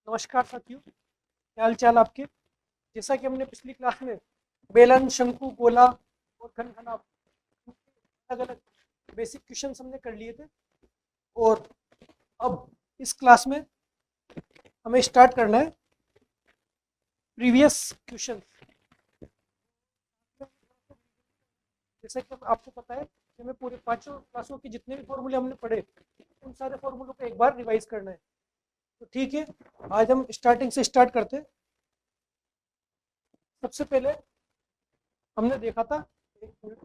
नमस्कार साथियों, क्या हाल चाल आपके। जैसा कि हमने पिछली क्लास में बेलन, शंकु, गोला और घन घनाभ अलग अलग बेसिक क्वेश्चंस हमने कर लिए थे। और अब इस क्लास में हमें स्टार्ट करना है प्रीवियस क्वेश्चन। जैसा कि आपको पता है कि हमें पूरे पांचों क्लासों के जितने भी फॉर्मूले हमने पढ़े उन सारे फॉर्मूलों को एक बार रिवाइज करना है। तो ठीक है, आज हम स्टार्टिंग से स्टार्ट करते हैं। सबसे पहले हमने देखा था, एक मिनट,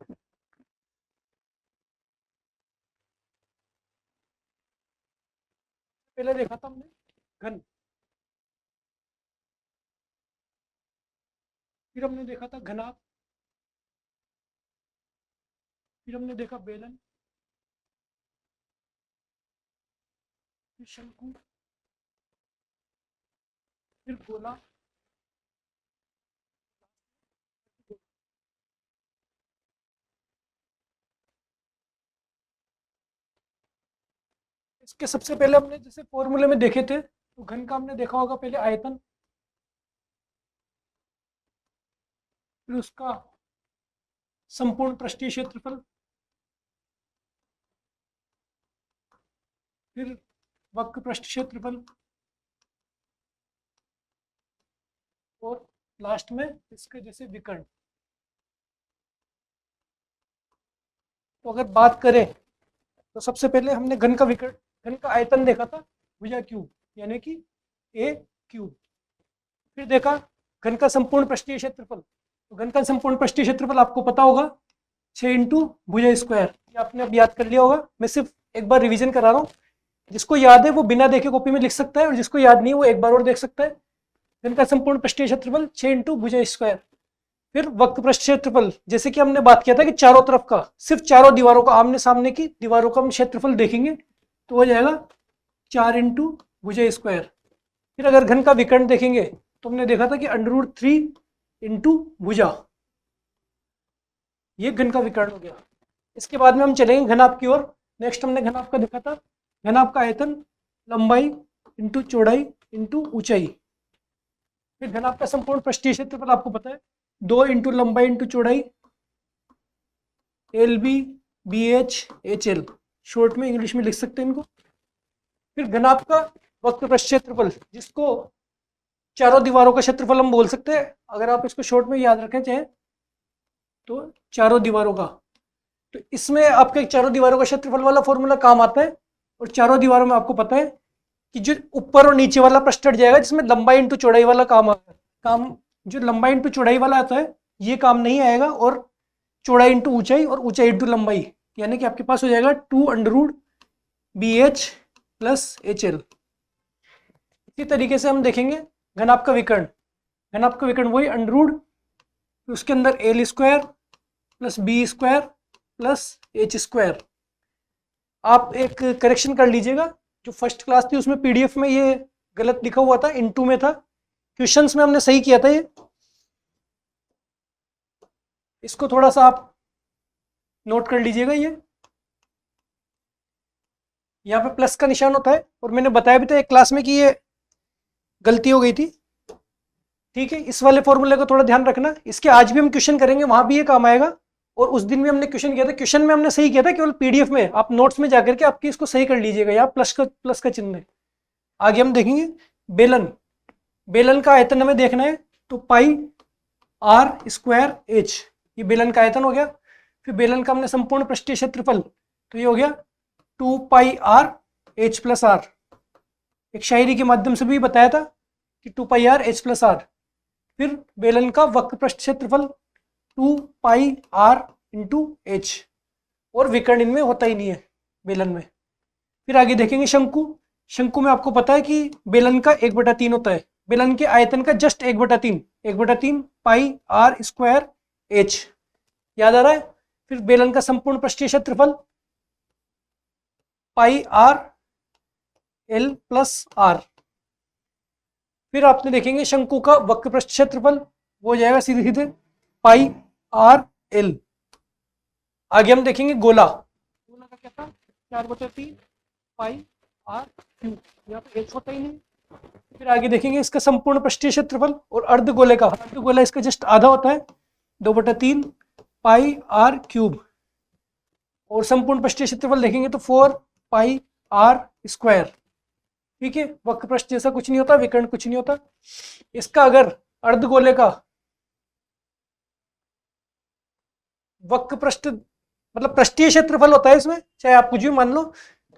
पहले देखा था हमने घन, फिर हमने देखा था घनाभ, फिर हमने देखा बेलन, फिर शंकु, फिर गोला। इसके सबसे पहले हमने जैसे फॉर्मूले में देखे थे, तो घन का हमने देखा होगा पहले आयतन, फिर उसका संपूर्ण पृष्ठीय क्षेत्रफल, फिर वक्र पृष्ठ क्षेत्रफल, और लास्ट में इसके जैसे विकर्ण। तो अगर बात करें तो सबसे पहले हमने घन का विकर्ण, घन का आयतन देखा था भुजा क्यूब, यानी कि ए क्यूब। फिर देखा घन का संपूर्ण पृष्ठीय क्षेत्रफल। तो घन का संपूर्ण पृष्ठीय क्षेत्रफल आपको पता होगा 6 इंटू भुजा स्क्वायर। ये आपने अब याद कर लिया होगा, मैं सिर्फ एक बार रिवीजन करा रहा हूँ। जिसको याद है वो बिना देखे कॉपी में लिख सकता है, और जिसको याद नहीं है वो एक बार और देख सकता है। घन का संपूर्ण पृष्ठीय क्षेत्रफल 6 इंटू भुजा स्क्वायर। फिर वक्र पृष्ठ क्षेत्रफल, जैसे कि हमने बात किया था कि चारों तरफ का, सिर्फ चारों दीवारों का, आमने सामने की दीवारों का हम क्षेत्रफल देखेंगे तो हो जाएगा 4 इंटू भुजा स्क्वायर। फिर अगर घन का विकर्ण देखेंगे तो हमने देखा था कि √3 इंटू भुजा, ये घन का विकर्ण हो गया। इसके बाद में हम चलेंगे घनाभ की ओर। नेक्स्ट हमने घनाभ का देखा था, घनाभ का आयतन लंबाई इंटू चौड़ाई इंटू ऊंचाई। फिर घनाभ का संपूर्ण पृष्ठीय क्षेत्रफल आपको पता है 2 इंटू लंबाई इंटू चौड़ाई, LB BH HL, शॉर्ट में इंग्लिश में लिख सकते हैं इनको। फिर घनाभ का वक्र पृष्ठ क्षेत्रफल, जिसको चारों दीवारों का क्षेत्रफल हम बोल सकते हैं, अगर आप इसको शॉर्ट में याद रखें चाहे तो चारों दीवारों का। तो इसमें आपके चारों दीवारों का क्षेत्रफल वाला फॉर्मूला काम आता है। और चारों दीवारों में आपको पता है कि जो ऊपर और नीचे वाला पृष्ठ हट जाएगा, जिसमें लंबाई इंटू चौड़ाई वाला काम आता है। काम जो लंबाई इंटू चौड़ाई वाला आता है ये काम नहीं आएगा, और चौड़ाई इंटू ऊंचाई और ऊंचाई इंटू लंबाई, यानी कि आपके पास हो जाएगा 2√BH+HL। इसी तरीके से हम देखेंगे घनाभ का विकर्ण। घनाभ का विकर्ण वही √ उसके अंदर L² + B² + H²। आप एक करेक्शन कर लीजिएगा, जो फर्स्ट क्लास थी उसमें PDF में ये गलत लिखा हुआ था, इनटू में था। क्वेश्चंस में हमने सही किया था ये, इसको थोड़ा सा आप नोट कर लीजिएगा। ये यहाँ पे प्लस का निशान होता है, और मैंने बताया भी था एक क्लास में कि ये गलती हो गई थी। ठीक है, इस वाले फॉर्मूले को थोड़ा ध्यान रखना। इसके आज भी हम क्वेश्चन करेंगे, वहां भी ये काम आएगा। और उस दिन भी हमने क्वेश्चन किया था, क्वेश्चन में हमने सही किया था, केवल PDF में आप नोट्स में जाकर के आपकी इसको सही कर लीजिएगा। यहाँ प्लस का चिन्ह है। आगे हम देखेंगे बेलन। बेलन का आयतन हमें देखना है, तो πr²h, ये बेलन का आयतन हो गया। फिर बेलन का हमने संपूर्ण पृष्ठीय क्षेत्रफल, तो ये हो गया 2πrh+r। एक शायरी के माध्यम से भी बताया था कि 2πrh+r। फिर बेलन का वक्र पृष्ठ क्षेत्रफल 2πr×h, और विकर्ण इनमें होता ही नहीं है बेलन में। फिर आगे देखेंगे शंकु। शंकु में आपको पता है कि बेलन का 1/3 होता है, बेलन के आयतन का जस्ट 1/3, 1/3 πr²h, याद आ रहा है। फिर बेलन का संपूर्ण पृष्ठीय क्षेत्रफल πr/L+r। फिर आपने देखेंगे शंकु का वक्र पृष्ठ क्षेत्रफल, वो हो जाएगा सीधे सीधे πr/L। आगे हम देखेंगे गोला। गोला का क्या था, 4/3 πr3, यहाँ पे h होता ही नहीं, फिर आगे देखेंगे इसका संपूर्ण पृष्ठीय क्षेत्रफल और अर्धगोले का, अर्धगोला इसका जस्ट आधा होता है 2/3 पाई आर क्यूब, और संपूर्ण पृष्ठीय क्षेत्रफल देखेंगे तो 4 पाई आर स्क्वायर। ठीक है, वक्र पृष्ठ जैसा कुछ नहीं होता, विकर्ण कुछ नहीं होता। इसका अगर अर्धगोले का वक्र पृष्ठ मतलब पृष्ठीय क्षेत्रफल होता है इसमें, चाहे आप कुछ भी मान लो,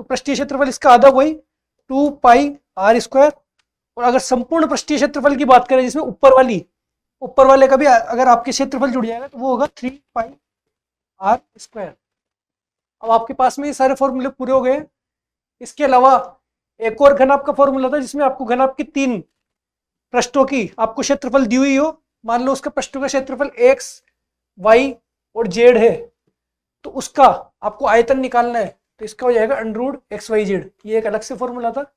तो पृष्ठीय क्षेत्रफल इसका आधा वही 2 पाई आर स्क्वायर। और अगर संपूर्ण पृष्ठीय क्षेत्रफल की बात करें जिसमें ऊपर वाले का भी अगर आपके क्षेत्रफल जुड़ जाएगा तो वो होगा 3 पाई आर स्क्वायर। अब आपके पास में ये सारे फॉर्मूले पूरे हो गए। इसके अलावा एक और घनाभ का फॉर्मूला था जिसमें आपको घनाभ की 3 पृष्ठों की आपको क्षेत्रफल दी हुई हो, मान लो उसका पृष्ठों का क्षेत्रफल एक्स वाई और जेड है, तो उसका आपको आयतन निकालना है, तो इसका हो जाएगा √XYZ। ये एक अलग से फॉर्मूला था।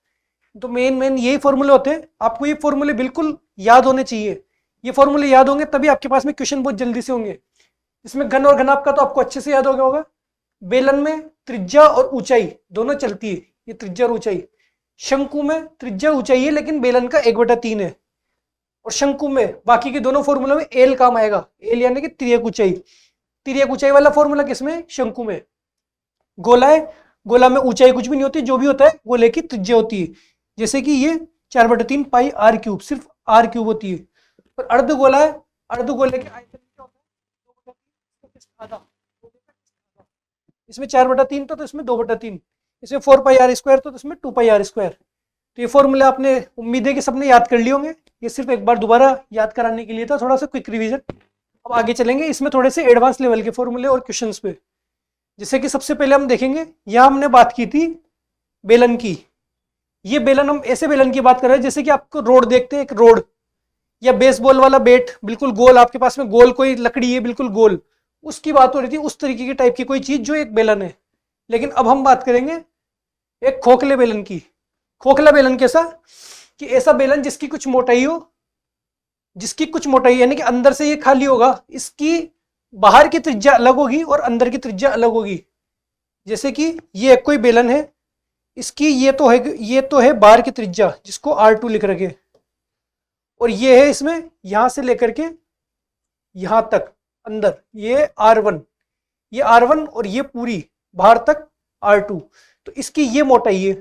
तो मेन यही फॉर्मूले होते हैं, आपको ये फॉर्मूले बिल्कुल याद होने चाहिए। ये फॉर्मूले याद होंगे तभी आपके पास में क्वेश्चन बहुत जल्दी से होंगे। इसमें घन और घनाभ का तो आपको अच्छे से याद हो गया होगा। बेलन में त्रिज्या और ऊंचाई दोनों चलती है, ये त्रिज्या और ऊंचाई। शंकु में त्रिज्या ऊंचाई है लेकिन बेलन का 1/3 है, और शंकु में बाकी के दोनों फॉर्मूला में एल काम आएगा, एल यानी कि तिर्यक ऊंचाई। तिर्यक ऊंचाई वाला फॉर्मूला किसमें? शंकु में। गोला है, गोला में ऊंचाई कुछ भी नहीं होती, जो भी होता है गोले की त्रिज्या होती है। जैसे कि ये 4/3 पाई आर क्यूब, सिर्फ आर क्यूब होती है। और अर्धगोला है, अर्धगोले के आयतन क्या होता है? आधा। इसमें 4/3 तो इसमें 2/3, इसमें 4 पाई आर स्क्वायर तो इसमें 2 पाई आर स्क्वायर। तो ये फॉर्मूले आपने उम्मीद है कि सबने याद कर लिए होंगे। ये सिर्फ एक बार दोबारा याद कराने के लिए था, थोड़ा सा क्विक रिवीजन। अब आगे चलेंगे इसमें थोड़े से एडवांस लेवल के फॉर्मूले और क्वेश्चंस पे। जैसे कि सबसे पहले हम देखेंगे, यहाँ हमने बात की थी बेलन की। ये बेलन, हम ऐसे बेलन की बात कर रहे हैं जैसे कि आपको रोड देखते हैं, एक रोड या बेसबॉल वाला बैट बिल्कुल गोल, आपके पास में गोल कोई लकड़ी है बिल्कुल गोल, उसकी बात हो रही थी, उस तरीके की टाइप की कोई चीज जो एक बेलन है। लेकिन अब हम बात करेंगे एक खोखले बेलन की। खोखला बेलन कैसा? कि ऐसा बेलन जिसकी कुछ मोटाई हो, जिसकी कुछ मोटाई यानी कि अंदर से ये खाली होगा, इसकी बाहर की त्रिज्या अलग होगी और अंदर की त्रिज्या अलग होगी। जैसे कि ये एक कोई बेलन है, इसकी ये तो है बाहर की त्रिज्या जिसको R2 लिख रखे, और ये है इसमें यहां से लेकर के यहां तक अंदर ये R1, ये R1 और ये पूरी बाहर तक R2। तो इसकी ये मोटाई है,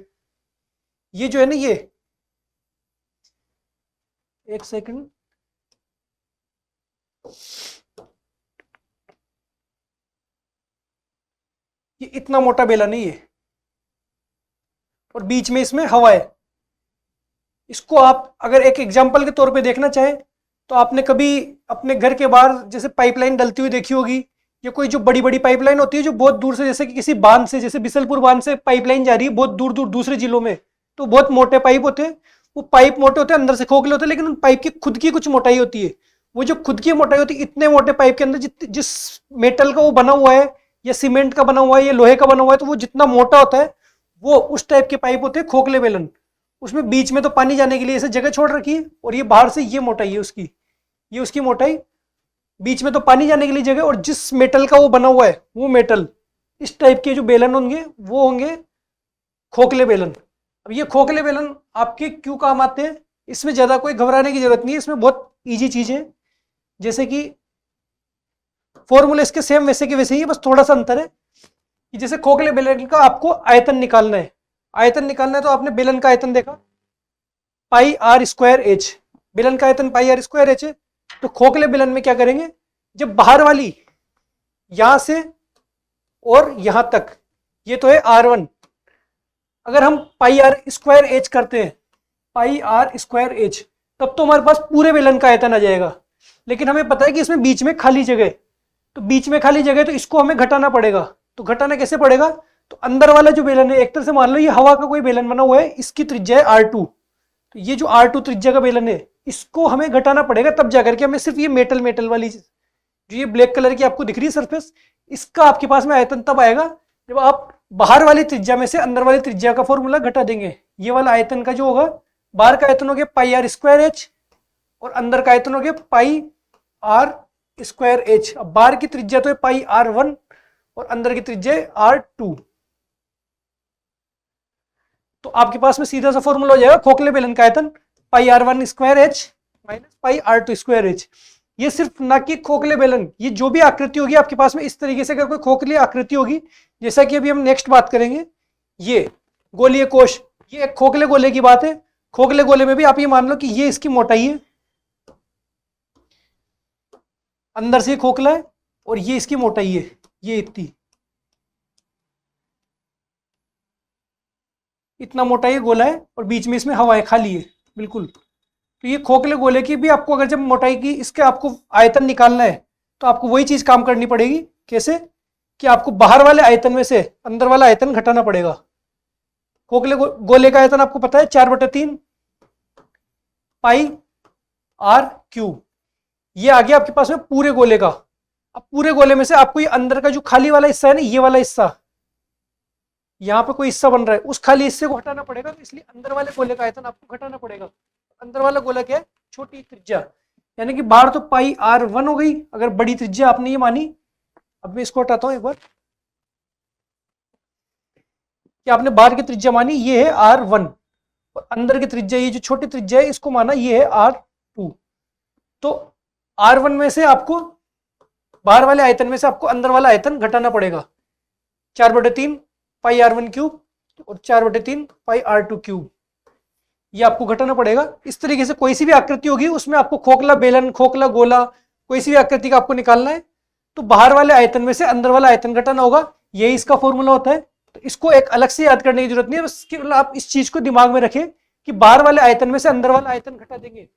ये जो है ना, ये एक सेकंड, ये इतना मोटा बेलन नहीं है, और बीच में इसमें हवा है। इसको आप अगर एक एग्जांपल के तौर पे देखना चाहें तो आपने कभी अपने घर के बाहर जैसे पाइपलाइन डलती हुई देखी होगी, या कोई जो बड़ी बड़ी पाइपलाइन होती है जो बहुत दूर से, जैसे कि किसी बांध से, जैसे बिसलपुर बांध से पाइपलाइन जा रही है बहुत दूर दूर दूसरे जिलों में, तो बहुत मोटे पाइप होते हैं। वो पाइप मोटे होते हैं, अंदर से खोखले होते हैं, लेकिन उन पाइप की खुद की कुछ मोटाई होती है। वो जो खुद की मोटाई होती है, इतने मोटे पाइप के अंदर जिस मेटल का वो बना हुआ है, या सीमेंट का बना हुआ है, या लोहे का बना हुआ है, तो वो जितना मोटा होता है वो उस टाइप के पाइप होते हैं खोखले बेलन। उसमें बीच में तो पानी जाने के लिए ऐसे जगह छोड़ रखी है, और ये बाहर से ये मोटाई है उसकी, ये उसकी मोटाई, बीच में तो पानी जाने के लिए जगह, और जिस मेटल का वो बना हुआ है वो मेटल, इस टाइप के जो बेलन होंगे वो होंगे खोखले बेलन। अब ये खोखले बेलन आपके क्यों काम आते हैं, इसमें ज्यादा कोई घबराने की जरूरत नहीं है, इसमें बहुत ईजी चीज है। जैसे कि फॉर्मूला इसके सेम वैसे के वैसे ही, बस थोड़ा सा अंतर है कि जैसे खोखले बेलन का आपको आयतन निकालना है, आयतन निकालना है तो आपने बेलन का आयतन देखा पाई आर स्क्वायर एच, बेलन का आयतन पाई आर स्क्वायर एच है। तो खोखले बेलन में क्या करेंगे, जब बाहर वाली यहां से और यहां तक, ये तो है R1, अगर हम पाई आर स्क्वायर एच करते हैं, पाई आर स्क्वायर एच, तब तो हमारे पास पूरे बेलन का आयतन आ जाएगा। लेकिन हमें पता है कि इसमें बीच में खाली जगह, तो बीच में खाली जगह तो इसको हमें घटाना पड़ेगा। तो घटाना कैसे पड़ेगा, तो अंदर वाला जो बेलन है, एक तरह से मान लो ये हवा का कोई बेलन बना हुआ है, इसकी त्रिज्या है R2, तो ये जो R2 त्रिज्या का बेलन है इसको हमें घटाना पड़ेगा, तब जाकर के हमें सिर्फ ये मेटल वाली जो ये ब्लैक कलर की आपको दिख रही है सरफेस, इसका आपके पास में आयतन तब आएगा जब आप बाहर वाली त्रिज्या में से अंदर वाली त्रिज्या का फॉर्मूला घटा देंगे। ये वाला आयतन का जो होगा, बाहर का आयतन हो गया पाई आर स्क्वायर एच, और अंदर का आयतन हो गया पाई आर स्क्वायर एच। अब बाहर की त्रिज्या तो है पाई R1 और अंदर की त्रिज्या है R2। तो आपके पास में सीधा सा फॉर्मूला हो जाएगा खोखले बेलन का आयतन पाई r1 square H minus pi r2 square H. ये सिर्फ ना कि खोखले बेलन, ये जो भी आकृति होगी आपके पास में इस तरीके से, अगर कोई खोखली आकृति होगी, जैसा कि अभी हम नेक्स्ट बात करेंगे, ये गोलीय कोश, ये एक खोखले गोले की बात है। खोखले गोले में भी आप ये मान लो कि ये इसकी मोटाई है, अंदर से खोखला है, और ये इसकी मोटाई है, ये इतना मोटा ये गोला है, और बीच में इसमें हवा है, खाली है बिल्कुल। तो ये खोखले गोले की भी आपको अगर जब मोटाई की इसके आपको आयतन निकालना है, तो आपको वही चीज काम करनी पड़ेगी। कैसे? कि आपको बाहर वाले आयतन में से अंदर वाला आयतन घटाना पड़ेगा। खोखले गोले का आयतन आपको पता है 4/3 पाई r क्यूब। ये आ गया आपके पास में पूरे गोले का। अब पूरे गोले में से आपको ये अंदर का जो खाली वाला हिस्सा है ना, ये वाला हिस्सा, यहाँ पे कोई हिस्सा बन रहा है, उस खाली हिस्से को हटाना पड़ेगा। तो इसलिए अंदर वाले गोले का आयतन आपको घटाना पड़ेगा। अंदर वाला गोला क्या है? छोटी त्रिज्या, यानी कि बाहर तो पाई r1 हो गई, अगर बड़ी त्रिज्या आपने ये मानी। अब मैं इसको हटाता हूं एक बार, कि आपने बाहर की त्रिज्या मानी ये है r1, और अंदर की त्रिज्या ये जो छोटी त्रिज्या है इसको माना ये है r2। तो r1 में से आपको, बाहर वाले आयतन में से आपको अंदर वाला आयतन घटाना पड़ेगा। 4/3 पाई r1 क्यूब और 4/3 पाई r2 क्यूब, ये आपको घटाना पड़ेगा। इस तरीके से कोई सी भी आकृति होगी उसमें आपको खोखला बेलन, खोखला गोला, कोई सी भी आकृति का आपको निकालना है, तो बाहर वाले आयतन में से अंदर वाला आयतन घटाना होगा। यही इसका फॉर्मूला होता है। तो इसको एक अलग से याद करने की जरूरत नहीं है, बस केवल आप इस चीज को दिमाग में रखें कि बाहर वाले आयतन में से अंदर वाला आयतन घटा देंगे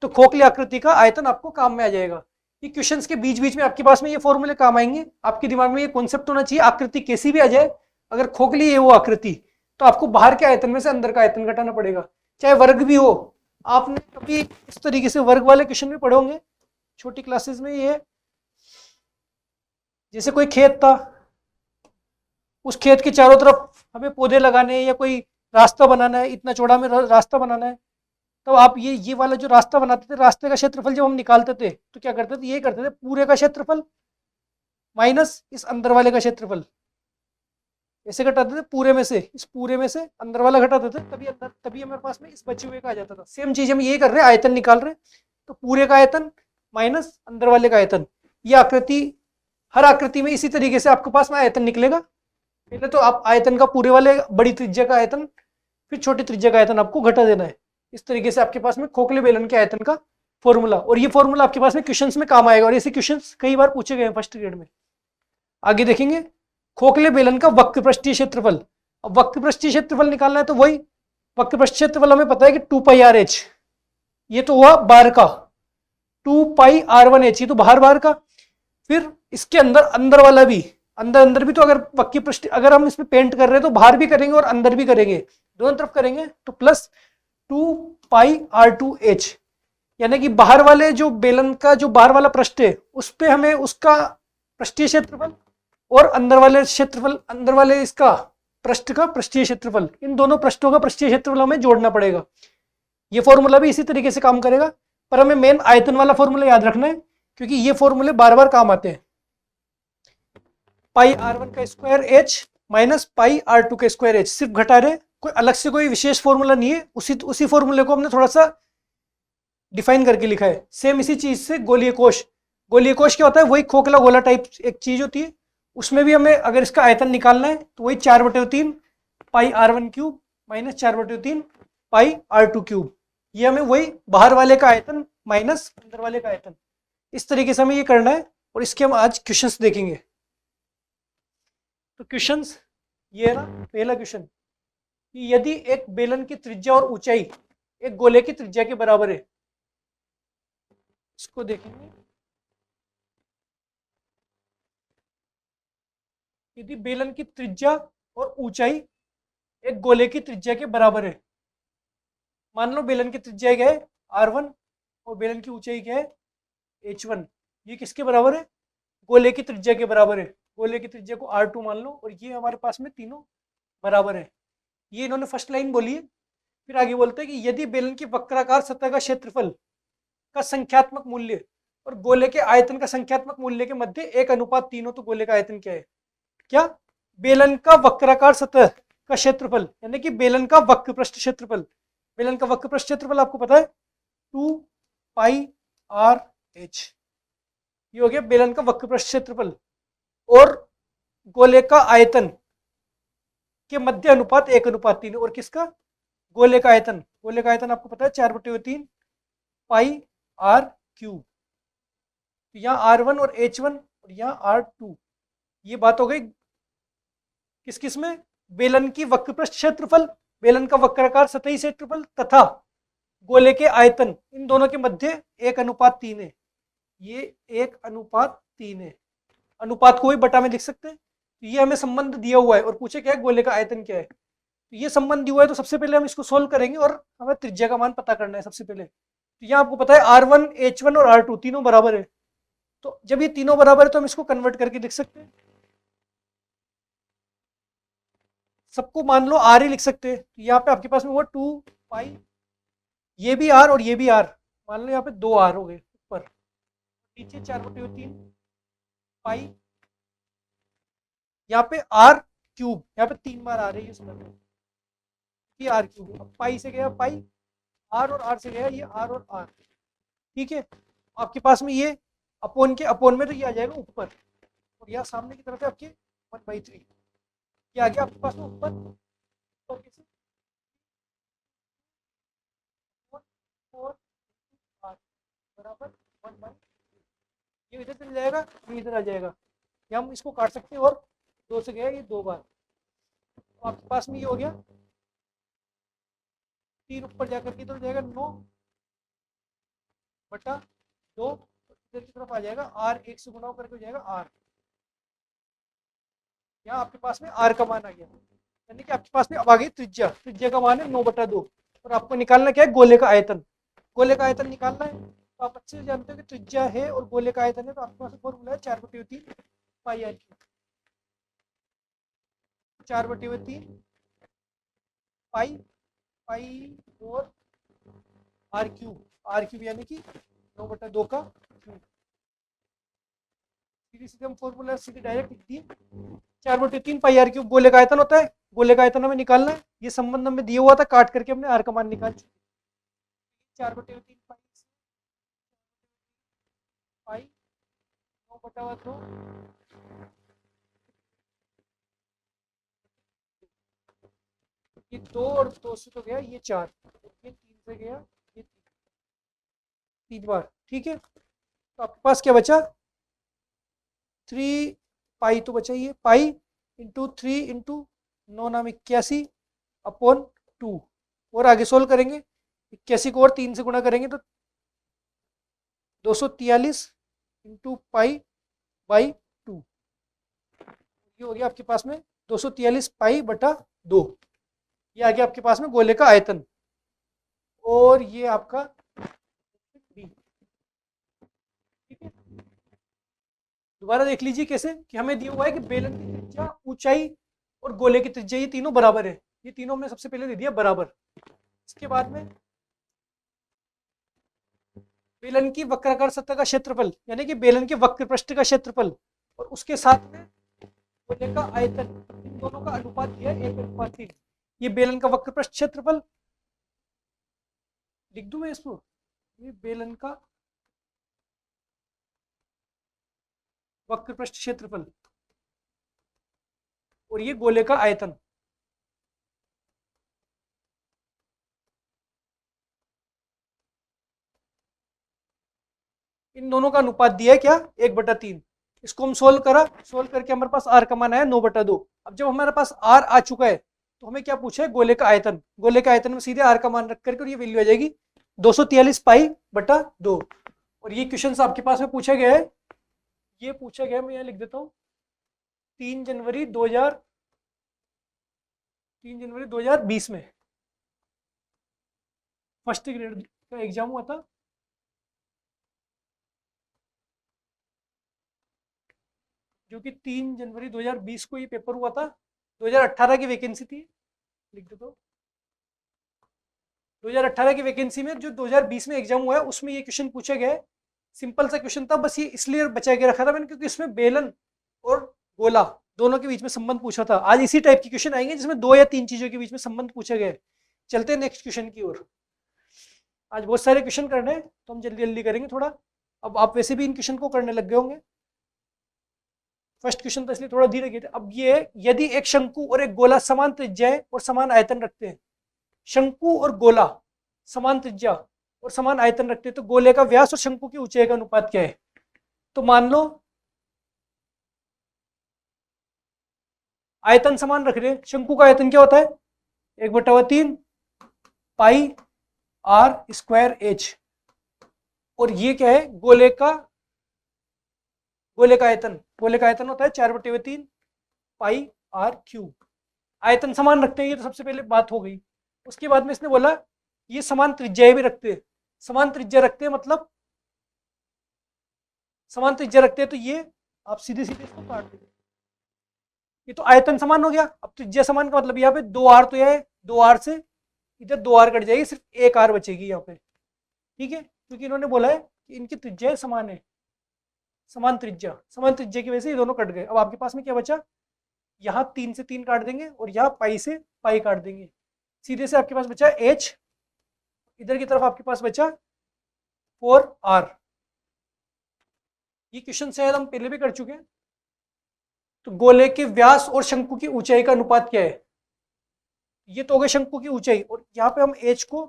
तो खोखली आकृति का आयतन आपको काम में आ जाएगा। ये क्वेश्चंस के बीच बीच में आपके पास में ये फॉर्मूले काम आएंगे। आपके दिमाग में ये कॉन्सेप्ट होना चाहिए, आकृति कैसी भी आ जाए, अगर खोखली है वो आकृति, तो आपको बाहर के आयतन में से अंदर का आयतन घटाना पड़ेगा। चाहे वर्ग भी हो, आपने कभी इस तरीके से वर्ग वाले क्वेश्चन भी पढ़े होंगे छोटी क्लासेस में। ये जैसे कोई खेत था, उस खेत के चारों तरफ हमें पौधे लगाने हैं या कोई रास्ता बनाना है, इतना चौड़ा में रास्ता बनाना है, तो आप ये वाला जो रास्ता बनाते थे, रास्ते का क्षेत्रफल जब हम निकालते थे तो क्या करते थे? ये करते थे पूरे का क्षेत्रफल माइनस इस अंदर वाले का क्षेत्रफल, ऐसे घटाते थे। पूरे में से, इस पूरे में से अंदर वाला घटाते थे, तभी हमारे पास में इस बचे हुए का आ जाता था। सेम चीज हम ये कर रहे हैं, आयतन निकाल रहे हैं, तो पूरे का आयतन माइनस अंदर वाले का आयतन। ये आकृति, हर आकृति में इसी तरीके से आपके पास में आयतन निकलेगा। पहले तो आप आयतन का पूरे वाले बड़ी त्रिज्या का आयतन, फिर छोटी त्रिज्या का आयतन आपको घटा देना है। इस तरीके से आपके पास में खोखले बेलन के आयतन का फॉर्मूला, और ये फॉर्मूला आपके पास में क्वेश्चंस में काम आएगा, और ऐसे क्वेश्चंस कई बार पूछे गए हैं फर्स्ट ग्रेड में। आगे देखेंगे खोखले बेलन का वक्र पृष्ठीय क्षेत्रफल। अब वक्र पृष्ठीय क्षेत्रफल निकालना है तो वही वक्र पृष्ठ क्षेत्रफल हमें पता है कि 2 पाई r h, ये तो हुआ बाहर का, 2 पाई r1 h, ये तो बाहर का। फिर इसके अंदर वाला भी, अंदर भी तो अगर वक्र पृष्ठ, अगर हम इसमें पेंट कर रहे हैं तो बाहर भी करेंगे और अंदर भी करेंगे, दोनों तरफ करेंगे, तो प्लस 2 पाई r2 h, यानी कि बाहर वाले जो बेलन का जो बाहर वाला पृष्ठ है उस पे हमें उसका पृष्ठीय क्षेत्रफल, और अंदर वाले क्षेत्रफल, अंदर वाले इसका पृष्ठ का पृष्ठीय क्षेत्रफल, इन दोनों पृष्ठों का पृष्ठीय क्षेत्रफल हमें जोड़ना पड़ेगा। ये फॉर्मूला भी इसी तरीके से काम करेगा, पर हमें मेन आयतन वाला फॉर्मूला याद रखना है, क्योंकि ये फॉर्मूले बार बार काम आते हैं। पाई r1 का square h minus pi r2 का स्क्वायर h, सिर्फ घटा रहे, कोई अलग से कोई विशेष फॉर्मूला नहीं है। उसी फॉर्मूले को हमने थोड़ा सा डिफाइन करके लिखा है। सेम इसी चीज से गोलीय कोश, गोलीय कोश क्या होता है? वही खोखला गोला टाइप एक चीज होती है, उसमें भी हमें अगर इसका आयतन निकालना है तो वही 4/3 पाई r1 क्यूब माइनस 4/3 पाई r2 क्यूब, ये हमें वही बाहर वाले का आयतन माइनस अंदर वाले का आयतन, इस तरीके से हमें ये करना है। और इसके हम आज क्वेश्चंस देखेंगे। तो क्वेश्चंस ये है ना, पहला क्वेश्चन कि यदि एक बेलन की त्रिज्या और ऊंचाई एक गोले की त्रिज्या के बराबर है, इसको देखेंगे। यदि बेलन की त्रिज्या और ऊंचाई एक गोले की त्रिज्या के बराबर है, मान लो बेलन की त्रिज्या क्या है? r1, और बेलन की ऊंचाई क्या है? h1। ये किसके बराबर है? गोले की त्रिज्या के बराबर है। गोले की त्रिज्या को r2 मान लो, और ये हमारे पास में तीनों बराबर है। ये इन्होंने फर्स्ट लाइन बोली है। फिर आगे बोलते हैं कि यदि बेलन की वक्राकार सतह का क्षेत्रफल का संख्यात्मक मूल्य और गोले के आयतन का संख्यात्मक मूल्य के मध्य 1:3 हो, तो गोले का आयतन क्या है? क्या? बेलन का वक्राकार सतह का क्षेत्रफल यानी कि बेलन का वक्र पृष्ठ क्षेत्रफल, बेलन का वक्र पृष्ठ क्षेत्रफल आपको पता है 2πr/h, ये हो गया बेलन का वक्र पृष्ठ क्षेत्रफल। और गोले का आयतन के मध्य अनुपात 1:3, और किसका, गोले का आयतन, गोले का आयतन आपको पता है 4/3 πr3। तो यहाँ R1 और H1 और यहाँ R2, ये बात हो गई किस किस में, बेलन की वक्र पृष्ठ क्षेत्रफल, बेलन का वक्राकार सतही क्षेत्रफल तथा गोले के आयतन, इन दोनों के मध्य 1:3 है, ये 1:3 है। अनुपात को भी बटा में लिख सकते हैं। तो ये हमें संबंध दिया हुआ है और पूछे क्या है, गोले का आयतन क्या है। तो ये संबंध दिया हुआ है, तो सबसे पहले हम इसको सोल्व करेंगे और हमें त्रिज्या का मान पता करना है सबसे पहले। तो यहाँ आपको पता है R1, H1 और R2 तीनों बराबर है। तो जब ये तीनों बराबर है तो हम इसको कन्वर्ट करके लिख सकते हैं, सबको मान लो R ही लिख सकते हैं। तो यहाँ पे आपके पास में वो 2π, ये भी R और ये भी R, मान लो यहाँ पे 2 R हो गए ऊपर, नीचे 4/3 पाई, यहाँ पे R क्यूब, यहाँ पे 3 बार आ रही है इसमें, ये R क्यूब, अब पाई से गया पाई, R और R से गया ये R और R, ठीक है। आपके पास में ये अपोन के अपोन में, तो ये आ जाएगा ऊपर, और यहाँ सामने की तरफ है आपके 1/3, ये आ गया आपके पास में ऊपर, तो कैसे 4R बराबर 1/3, ये इधर चल जाएगा, ये इधर आ जाएगा, या हम इसको काट सकते हैं, और 2 से गया ये 2 बार, तो आपके पास में ये हो गया 3 ऊपर जाकर के इधर जाएगा 9/2, इधर की तरफ आ जाएगा R, 1 से गुणा करके हो जाएगा R, यहाँ आपके पास में R का मान आ गया, यानी कि आपके पास में अब आ गई त्रिज्या, त्रिज्या का मान है 9/2, और आपको निकालना क्या है, गोले का आयतन, गोले का आयतन निकालना है। तो आप अच्छे से जानते हो कि त्रिज्या है और गोले का आयतन है, तो आपके पास फॉर्मूला है 4/3 πr3, 4/3 पाई और R क्यूब यानी कि 9/2 का क्यूब, सीधे सीधे हम फॉर्मूला सीधे डायरेक्ट लिख दिए, 4/3 πr3 गोले का आयतन होता है, गोले का आयतन हमें निकालना है, ये संबंध हमें दिया हुआ था, काट करके हमने R का मान निकाल चुके, 4/3 पाई 9/2, ये 2 और 2 से तो गया ये 4, ये 3 से गया ये 3 बार, ठीक है। तो आपके पास क्या बचा, 3 पाई तो बचा, ये पाई इंटू 3 इंटू 9 नाम 81 अपॉन 2, और आगे सोल्व करेंगे, 81 को और 3 से गुणा करेंगे तो 243 इंटू पाई बाई 2, ये हो गया आपके पास में 243 पाई बटा 2, ये आ गया आपके पास में गोले का आयतन, और ये आपका बी, ठीक है। दोबारा देख लीजिए कैसे, कि हमें दिया हुआ है कि बेलन की त्रिज्या, ऊंचाई और गोले की त्रिज्या ये तीनों बराबर है, ये तीनों हमने सबसे पहले दे दिया बराबर। इसके बाद में बेलन की वक्राकार सतह का क्षेत्रफल, यानी कि बेलन के वक्र पृष्ठ का क्षेत्रफल, और उसके साथ में गोले का आयतन, इन दोनों का अनुपात दिया 1:3, ये बेलन का वक्र पृष्ठ क्षेत्रफल, लिख दूं मैं इसको, ये बेलन का वक्र पृष्ठ क्षेत्रफल, और ये गोले का आयतन, इन दोनों का अनुपात दिया है क्या, 1/3। इसको हम सोल्व करा, सोल्व करके हमारे पास R का मान आया 9/2। अब जब हमारे पास R आ चुका है तो हमें क्या पूछा है, गोले का आयतन, गोले का आयतन में सीधे R का मान रख करके, और ये वैल्यू आ जाएगी 243 पाई बटा 2। और ये क्वेश्चन आपके पास में पूछा गया है, ये पूछा गया, मैं यहाँ लिख देता हूँ 3 जनवरी 2020 में फर्स्ट ग्रेड का एग्जाम हुआ था, जो कि 3 जनवरी 2020 को ये पेपर हुआ था। 2018 की वैकेंसी थी, लिख दो, 2018 की वैकेंसी में जो 2020 में एग्जाम हुआ है उसमें ये क्वेश्चन पूछा गया है। सिंपल सा क्वेश्चन था, बस ये इसलिए बचा के रखा था मैंने क्योंकि इसमें बेलन और गोला दोनों के बीच में संबंध पूछा था। आज इसी टाइप की क्वेश्चन आएंगे जिसमें 2 या 3 चीजों के बीच में संबंध पूछे गए। चलते हैं नेक्स्ट क्वेश्चन की ओर। आज बहुत सारे क्वेश्चन करने हैं तो हम जल्दी जल्दी करेंगे थोड़ा। अब आप वैसे भी इन क्वेश्चन को करने लग गए होंगे। फर्स्ट क्वेश्चन तो इसलिए थोड़ा धीरे गए थे। अब ये यदि एक शंकु और एक गोला समान त्रिज्या और समान आयतन रखते हैं, शंकु और गोला समान त्रिज्या और समान आयतन रखते हैं, तो गोले का व्यास और शंकु की ऊंचाई का अनुपात क्या है? तो मान लो आयतन समान रख रहे हैं। शंकु का आयतन क्या होता है? 1/3 पाई आर स्क्वायर एच। और ये क्या है? गोले का आयतन, गोले का आयतन होता है 4/3 पाई आर क्यूब। आयतन समान रखते हैं, ये तो सबसे पहले बात हो गई। उसके बाद में इसने बोला ये समान त्रिज्या भी रखते हैं। समान त्रिज्या रखते हैं मतलब समान त्रिज्या रखते हैं तो ये आप सीधे सीधे इसको काट देंगे। ये तो आयतन समान हो गया। अब त्रिज्या समान का मतलब यहाँ पे 2r तो है, 2r से इधर 2r कट जाएगी, सिर्फ 1r बचेगी यहाँ पे। ठीक है, क्योंकि इन्होंने बोला है कि इनकी त्रिज्या समान है। समान त्रिज्या की वजह से ये दोनों कट गए। अब आपके पास में क्या बचा? यहाँ 3 से 3 काट देंगे और यहाँ पाई से पाई काट देंगे। सीधे से आपके पास बचा h, इधर की तरफ आपके पास बचा 4r। ये क्वेश्चन शायद हम पहले भी कर चुके हैं। तो गोले के व्यास और शंकु की ऊंचाई का अनुपात क्या है? ये तो हो गया शंकु की ऊंचाई, और यहाँ पे हम h को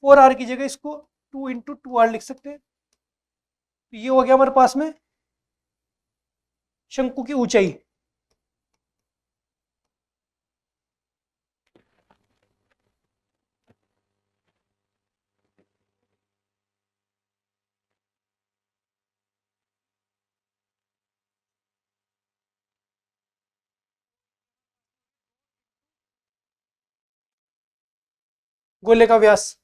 4r की जगह इसको 2 × 2r लिख सकते हैं। तो ये हो गया हमारे पास में शंकु की ऊंचाई। गोले का व्यास,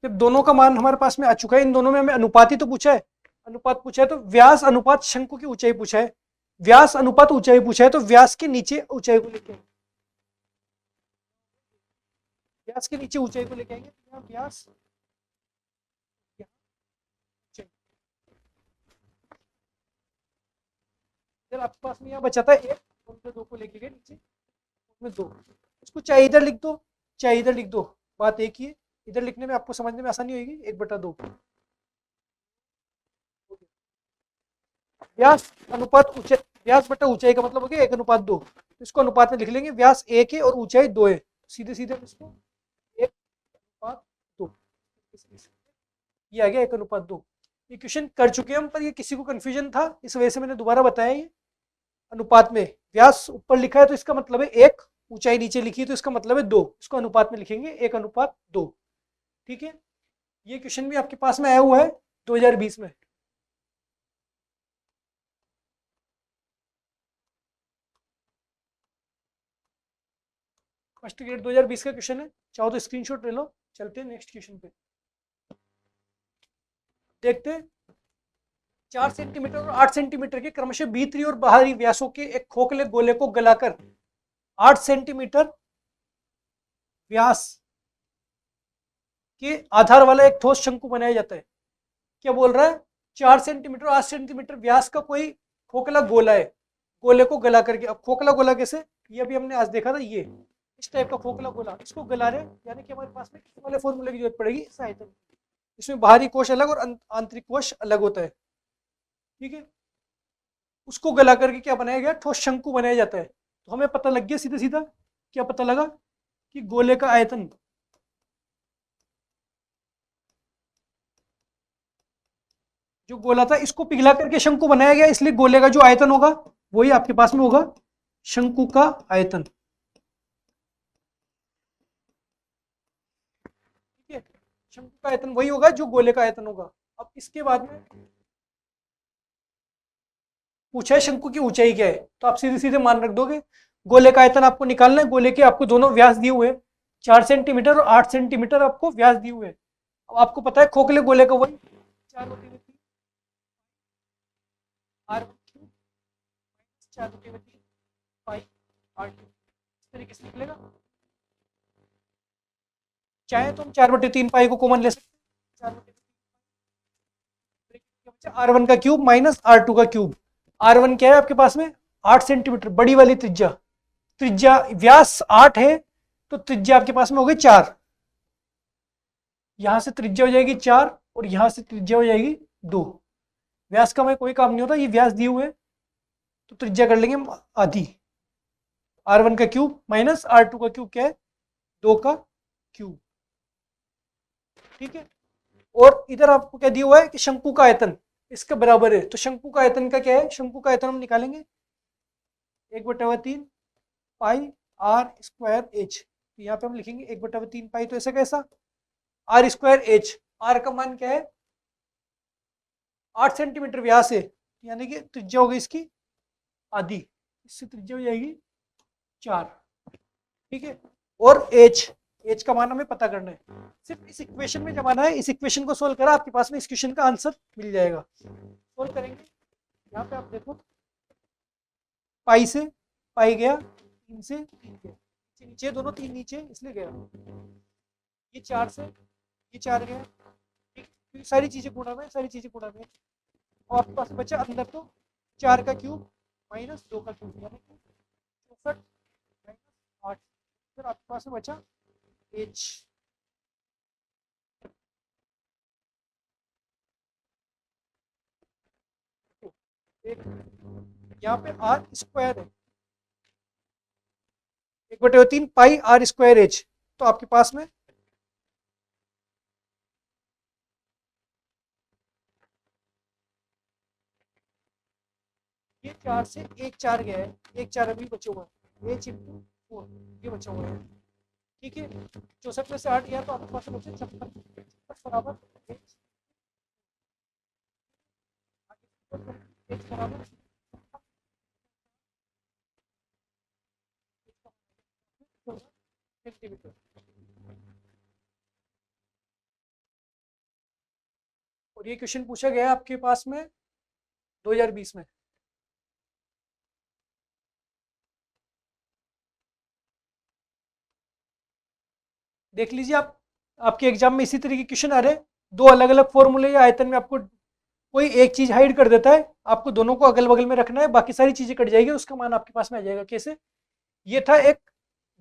जब दोनों का मान हमारे पास में आ चुका है, इन दोनों में हमें अनुपात ही तो पूछा है। अनुपात पूछा है तो व्यास अनुपात शंकु की ऊंचाई पूछा है। व्यास अनुपात ऊंचाई पूछा है तो व्यास के नीचे ऊंचाई को लेके, व्यास के नीचे ऊंचाई को लेके आएंगे। यहाँ व्यास, इधर आपके पास में यहाँ बचा था 1, और 2 को लेके गए नीचे, उसमें 2। इसको चाहे इधर लिख दो चाहे इधर लिख दो, बात एक ही है। इधर लिखने में आपको समझने में आसानी होगी। 1/2 व्यास अनुपात ऊंचाई, व्यास बटा ऊंचाई का मतलब हो गया 1/2। इसको अनुपात में लिख लेंगे। व्यास 1 है और ऊंचाई 2 है, सीधे सीधे इसको 1/2, ये आ गया 1/2। ये क्वेश्चन कर चुके हैं हम, पर ये किसी को कंफ्यूजन था, इस वजह से मैंने दोबारा बताया। ये अनुपात में व्यास ऊपर लिखा है तो इसका मतलब है 1, ऊंचाई नीचे लिखी है तो इसका मतलब है 2। इसको अनुपात में लिखेंगे 1/2। ठीक है, ये क्वेश्चन भी आपके पास में आया हुआ है 2020 में। फर्स्ट ग्रेड 2020 का क्वेश्चन है, चाहो तो स्क्रीनशॉट ले लो। चलते हैं नेक्स्ट क्वेश्चन पे, देखते हैं। 4 सेंटीमीटर और 8 सेंटीमीटर के क्रमशः भीतरी और बाहरी व्यासों के एक खोखले गोले को गलाकर 8 सेंटीमीटर व्यास के आधार वाला एक ठोस शंकु बनाया जाता है। क्या बोल रहा है? 4 सेंटीमीटर और 8 सेंटीमीटर व्यास का कोई खोखला गोला है, गोले को गला करके। अब खोखला गोला कैसे? ये भी हमने आज देखा था। ये इस टाइप का खोखला गोला, इसको गला रहे, यानी कि हमारे पास में इस वाले फॉर्मूले की जरूरत पड़ेगी इस आयतन। इसमें बाहरी कोश अलग और आंतरिक कोश अलग होता है। ठीक है, उसको गला करके क्या बनाया गया? ठोस शंकु बनाया जाता है। तो हमें पता लग गया सीधा सीधा, क्या पता लगा? कि गोले का आयतन, जो गोला था इसको पिघला करके शंकु बनाया गया, इसलिए गोले का जो आयतन होगा वही आपके पास में होगा शंकु का आयतन। ठीक है, शंकु का आयतन वही होगा जो गोले का आयतन होगा। अब इसके बाद में पूछा है शंकु की ऊंचाई क्या है, तो आप सीधे सीधे मान रख दोगे। गोले का आयतन आपको निकालना है। गोले के आपको दोनों व्यास दिए हुए हैं, 4 सेंटीमीटर और 8 सेंटीमीटर आपको व्यास दिए हुए हैं। अब आपको पता है खोखले गोले का वही 4/3 R cube 4/3 pi are cube, इस तरीके से निकलेगा। चाहे तो हम 4/3 पाई को कॉमन ले सकते हैं। 4/3 R1 का क्यूब माइनस R2 का क्यूब। R1 क्या है आपके पास में 8 सेंटीमीटर, बड़ी वाली त्रिज्या। त्रिज्या व्यास 8 है तो त्रिज्या आपके पास में हो गई 4। यहां से त्रिज्या हो जाएगी 4 और यहां से त्रिज्या हो जाएगी 2। व्यास का हमें कोई काम नहीं होता, ये व्यास दिए हुए तो त्रिज्या कर लेंगे आधी। R1 का क्यूब माइनस R2 का क्यूब क्या है 2 का क्यूब। ठीक है। और इधर आपको क्या दिया हुआ है कि शंकु का आयतन इसका बराबर है, तो शंकु का आयतन का क्या है, शंकु का आयतन हम निकालेंगे 1/3 पाई आर स्क्वायर एच। तो यहाँ पे हम लिखेंगे 1/3 पाई, तो ऐसा कैसा आर स्क्वायर एच। आर का मान क्या है 8 सेंटीमीटर व्यास है, यानी कि त्रिज्या होगी इसकी आधी, इससे त्रिज्या हो जाएगी 4। ठीक है। और एच, एच का मान हमें पता करना है, सिर्फ इस इक्वेशन में जमाना है। इस इक्वेशन को सोल्व करा आपके पास में इस क्वेश्चन का आंसर मिल जाएगा। सोल्व करेंगे, यहाँ पे आप देखो पाई से पाई गया, 3 से 3 गया, नीचे दोनों 3 नीचे इसलिए गया, ये 4 से ये 4 गया। ठीक, तो सारी चीजें गुणा में, सारी चीजें गुणा में, और आपके पास बचा अंदर तो 4 का क्यूब माइनस 2 का क्यूब, यानी कि 64 माइनस 8। फिर आपके पास में बचा एच। यहाँ पे आर स्क्वायर है, 1/3 पाई आर स्क्वायर एच। तो आपके पास में ये 4 से एक 4 गया है, एक 4 अभी बचा हुआ है, एच इंटू 4 ये बचा हुआ है। ठीक है। 64 में से 8 गया तो आपके पास में बचे 56 बराबर एच। एच बराबर सेंटीमीटर। और ये क्वेश्चन पूछा गया है आपके पास में 2020 में। देख लीजिए आप, आपके एग्जाम में इसी तरह के क्वेश्चन आ रहे हैं, दो अलग अलग फॉर्मूले या आयतन में आपको कोई एक चीज हाइड कर देता है, आपको दोनों को अगल बगल में रखना है, बाकी सारी चीजें कट जाएगी, उसका मान आपके पास में आ जाएगा। कैसे, ये था एक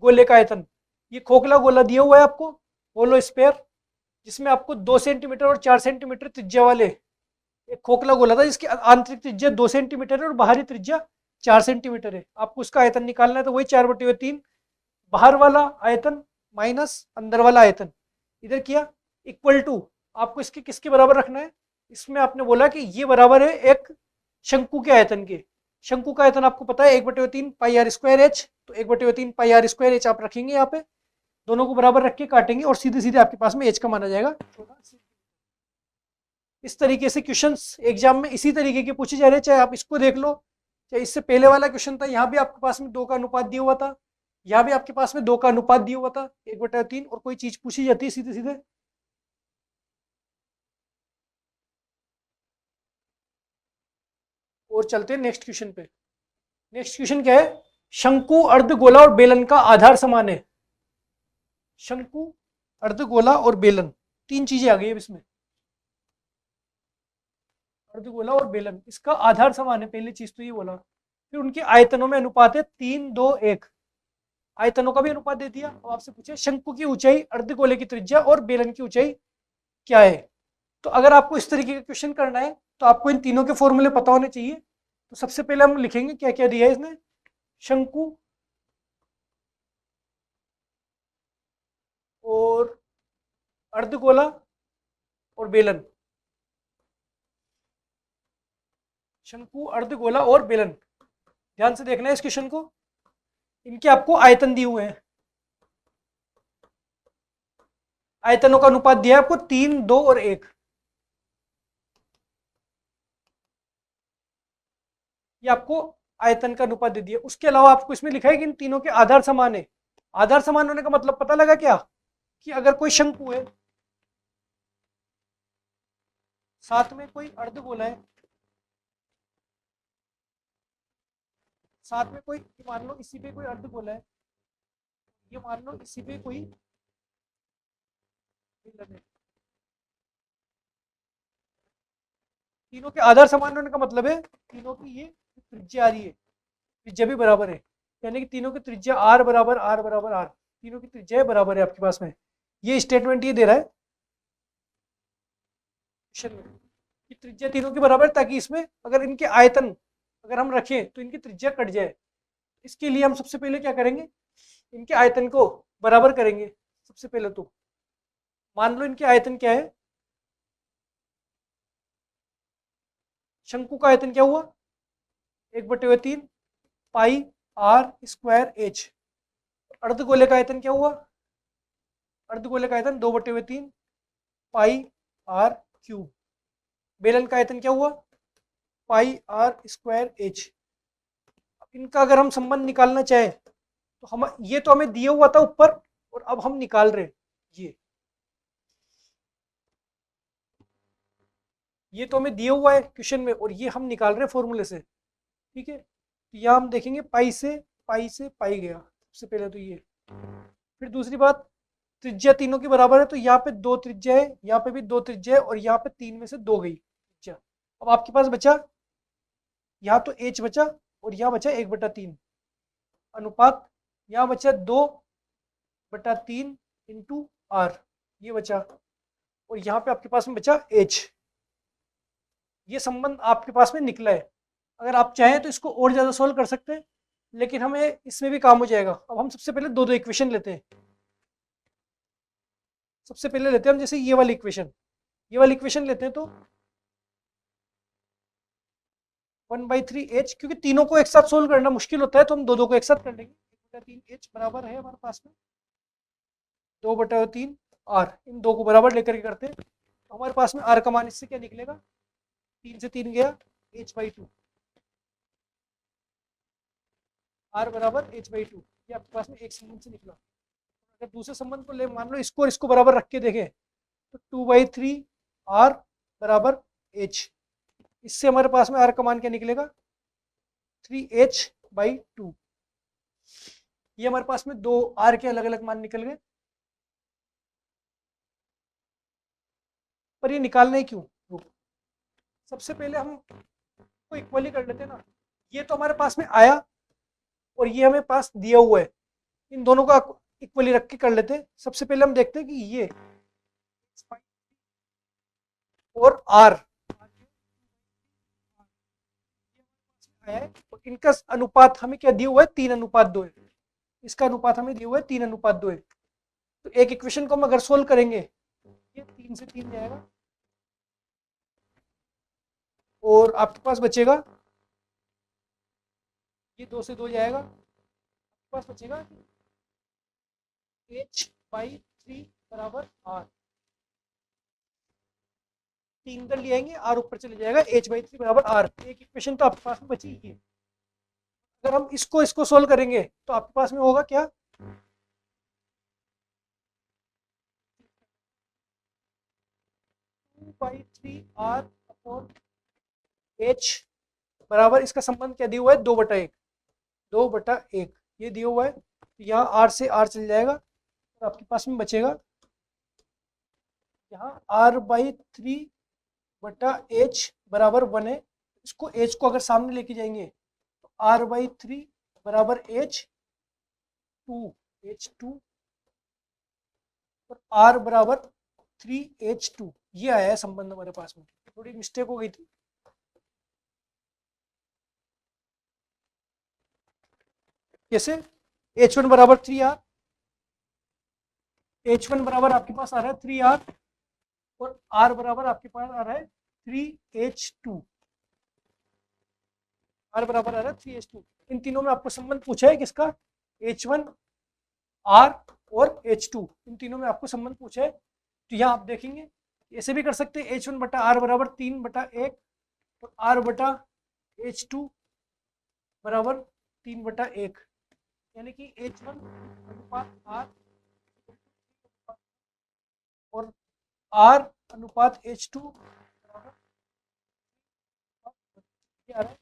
गोले का आयतन, ये खोखला गोला दिया हुआ है आपको होलो स्फीयर, जिसमें आपको 2 सेंटीमीटर और 4 सेंटीमीटर त्रिज्या वाले एक खोखला गोला था, जिसकी आंतरिक त्रिज्या 2 सेंटीमीटर है और बाहरी त्रिज्या 4 सेंटीमीटर है। आपको उसका आयतन निकालना है, तो वही 4/3 बाहर वाला आयतन माइनस अंदर वाला आयतन, इधर किया इक्वल टू, आपको इसके किसके बराबर रखना है, इसमें आपने बोला कि ये बराबर है एक शंकु के आयतन के। शंकु का आयतन आपको पता है 1/3 पाई आर स्क्वायर एच, तो 1/3 पाई आर स्क्वायर एच आप रखेंगे यहाँ पे, दोनों को बराबर रख के काटेंगे और सीधे सीधे आपके पास में एच का माना जाएगा। इस तरीके से क्वेश्चंस एग्जाम में इसी तरीके के पूछे जा रहे हैं, चाहे आप इसको देख लो, चाहे इससे पहले वाला क्वेश्चन था, यहाँ भी आपके पास में 2 का अनुपात दिया हुआ था, यहाँ भी आपके पास में 2 का अनुपात दिया हुआ था 1/3, और कोई चीज पूछी जाती है सीधे सीधे। और चलते हैं नेक्स्ट क्वेश्चन पे। नेक्स्ट क्वेश्चन क्या है, शंकु अर्धगोला और बेलन का आधार समान है। शंकु अर्धगोला और बेलन, तीन चीजें आ गई है इसमें, अर्धगोला और बेलन, इसका आधार समान है, पहली चीज तो ये बोला। फिर उनके आयतनों में अनुपात है 3:2:1, आयतनों का भी अनुपात दे दिया। अब आपसे पूछे शंकु की ऊंचाई, अर्धगोले की त्रिज्या और बेलन की ऊंचाई क्या है। तो अगर आपको इस तरीके का क्वेश्चन करना है तो आपको इन तीनों के फॉर्मूले पता होने चाहिए। तो सबसे पहले हम लिखेंगे क्या क्या दिया है इसने, शंकु और अर्धगोला और बेलन, शंकु अर्धगोला और बेलन, ध्यान से देखना है इस क्वेश्चन को। इनके आपको आयतन दिए हुए हैं, आयतनों का अनुपात दिया है आपको 3:2:1। ये आपको आयतन का अनुपात दे दिया। उसके अलावा आपको इसमें लिखा है कि इन तीनों के आधार समान है। आधार समान होने का मतलब पता लगा क्या, कि अगर कोई शंकु है, साथ में कोई अर्धगोला है, साथ में कोई, मान लो इसी पे कोई अर्धगोला है, ये मान लो इसी पे कोई बेलन है, तीनों के आधार समान होने का मतलब है तीनों की ये त्रिज्या आ रही है, त्रिज्या भी बराबर है, यानी कि तीनों की त्रिज्या आर बराबर आर बराबर आर, तीनों की त्रिज्या बराबर है आपके पास में। ये स्टेटमेंट ये दे रहा है क्वेश्चन में कि त्रिज्या तीनों की बराबर, ताकि इसमें अगर इनके आयतन अगर हम रखें तो इनकी त्रिज्या कट जाए। इसके लिए हम सबसे पहले क्या करेंगे, इनके आयतन को बराबर करेंगे। सबसे पहले तो मान लो इनके आयतन क्या है, शंकु का आयतन क्या हुआ 1/3 पाई आर स्क्वायर एच। अर्धगोले का आयतन क्या हुआ, अर्धगोले का आयतन 2/3 पाई आर क्यूब। बेलन का आयतन क्या हुआ पाई आर स्क्वायर एच। इनका अगर हम संबंध निकालना चाहे तो हम, ये तो हमें दिया हुआ था ऊपर और अब हम निकाल रहे हैं ये तो हमें दिया हुआ है क्वेश्चन में और ये हम निकाल रहे हैं फॉर्मूले से। ठीक है, तो यहाँ हम देखेंगे पाई से पाई गया सबसे पहले तो ये। फिर दूसरी बात, त्रिज्या तीनों की बराबर है तो यहाँ पे दो त्रिज्या है, यहाँ पे भी दो त्रिज्या है और यहाँ पे तीन में से दो गई त्रिज्या। अब आपके पास बचा यहाँ तो एच बचा और यहाँ बचा 1/3 अनुपात, यहाँ बचा 2/3 इंटू आर, ये बचा, और यहाँ पे आपके पास में बचा एच। ये संबंध आपके पास में निकला है। अगर आप चाहें तो इसको और ज़्यादा सोल्व कर सकते हैं, लेकिन हमें इसमें भी काम हो जाएगा। अब हम सबसे पहले दो दो इक्वेशन लेते हैं। सबसे पहले लेते हैं हम जैसे ये वाली इक्वेशन लेते हैं तो 1/3h, क्योंकि तीनों को एक साथ सोल्व करना मुश्किल होता है तो हम दो दो को एक साथ कर लेंगे। 1/3h बराबर है हमारे पास में 2/3 आर, इन दो को बराबर लेकर के करते हैं तो हमारे पास में आर का मान इससे क्या निकलेगा, 3 से 3 गया h/2, आर बराबर h/2। ये आपके पास में एक संबंध से निकला। अगर दूसरे संबंध को ले, मान लो इसको और इसको बराबर रख के देखें तो 2/3 आर बराबर h। इससे हमारे पास में आर का मान क्या निकलेगा 3h/2। ये हमारे पास में दो आर के अलग अलग मान निकल गए। पर ये निकालना ही क्यों, सबसे पहले हम को इक्वली कर लेते हैं ना। ये तो हमारे पास में आया और ये हमें पास दिया हुआ है, इन दोनों का इक्वली रख के कर लेते हैं। सबसे पहले हम देखते हैं कि ये और आर है, इनका अनुपात हमें क्या दिया हुआ है 3:2 है। इसका अनुपात हमें दिया हुआ है 3:2 है। तो एक इक्वेशन को हम अगर सोल्व करेंगे ये 3 से 3 जाएगा और आपके पास बचेगा ये 2 से 2 जाएगा, आपके पास बचेगा h/3 बराबर आर। 3 कर ले आएंगे, आर ऊपर चले जाएगा, h/3 बराबर आर। एक इक्वेशन तो आपके पास में बची ही। अगर हम इसको सोल्व करेंगे तो आपके पास में होगा क्या 2/3 आर अपॉन h बराबर, इसका संबंध क्या दिया हुआ है 2/1 ये दिया हुआ है। तो यहाँ आर से आर चल जाएगा और आपके पास में बचेगा यहाँ r/3/h बराबर 1 है। इसको h को अगर सामने लेके जाएंगे तो r/3 बराबर h2 और r बराबर 3h2। ये आया है संबंध हमारे पास में। थोड़ी मिस्टेक हो गई थी। कैसे, h1 बराबर 3r, h1 बराबर आपके पास आ रहा है 3r और r बराबर आपके पास आ रहा है 3h2, r बराबर आ रहा है 3h2। इन तीनों में आपको संबंध पूछा है किसका, h1 r और h2, इन तीनों में आपको संबंध पूछा है। तो यहाँ आप देखेंगे ऐसे भी कर सकते हैं, h1 बटा r बराबर 3/1 और r बटा h2 बराबर 3/1, यानी कि h1 अनुपात r और r अनुपात h2 बराबर,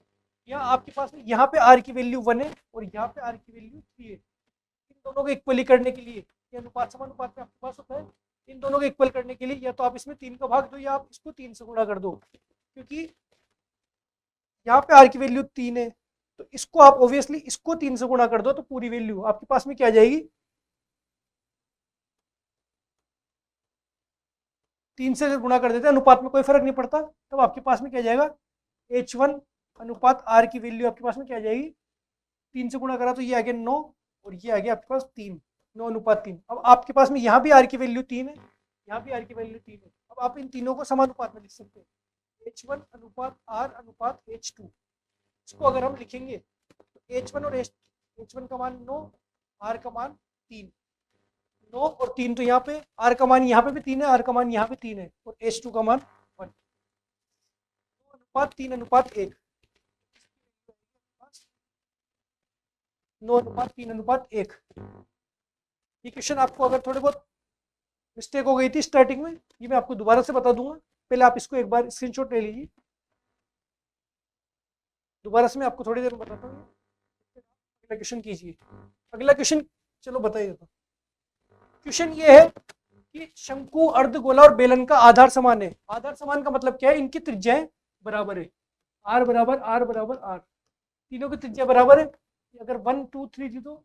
यहाँ आपके पास यहाँ पे r की वैल्यू 1 है और यहाँ पे r की वैल्यू 3 है। इन दोनों को इक्वली करने के लिए, ये अनुपात समानुपात में आपके पास होता है, इन दोनों को इक्वल करने के लिए या तो आप इसमें 3 का भाग दो या आप इसको 3 से गुणा कर दो, क्योंकि यहाँ पे आर की वैल्यू 3 है, तो इसको आप ऑब्वियसली इसको 3 से गुणा कर दो तो पूरी वैल्यू आपके पास में क्या आ जाएगी, 3 से गुणा कर देते हैं, अनुपात में कोई फर्क नहीं पड़ता, तब आपके पास में क्या जाएगा, H1 अनुपात R की वैल्यू आपके पास में क्या आ जाएगी, 3 से गुणा करा तो ये आ गया 9 और ये आ गया आपके पास 3, 9 अनुपात 3। अब आपके पास में यहाँ भी R की वैल्यू 3 है, यहाँ भी R की वैल्यू 3 है, अब आप इन तीनों को समानुपात में लिख सकते हैं, H1 अनुपात R अनुपात H2। इसको अगर हम लिखेंगे तो H1 और H1 का मान 9, R का मान 3, 9 और 3 तो यहाँ पे, R का मान यहाँ पे भी 3 है, R का मान यहाँ पे 3 है, और H2 का मान 1, 9 अनुपात 3 अनुपात 1, 9 अनुपात 3 अनुपात 1। ये क्वेश्चन आपको अगर थोड़े बहुत मिस्टेक हो गई थी स्टार्टिंग में, ये मैं आपको दोबारा से बता दूंगा, पहले आप इसको एक बार स्क्रीनशॉट ले लीजिए, दोबारा से मैं आपको थोड़ी देर में बताता हूँ। अगला क्वेश्चन कीजिए, अगला क्वेश्चन चलो बताइए। तो क्वेश्चन ये है कि शंकु, अर्धगोला और बेलन का आधार समान है। आधार समान का मतलब क्या है, इनकी त्रिज्याएं बराबर है, आर बराबर आर बराबर आर, तीनों की त्रिज्या बराबर है। अगर 1 2 3 थी तो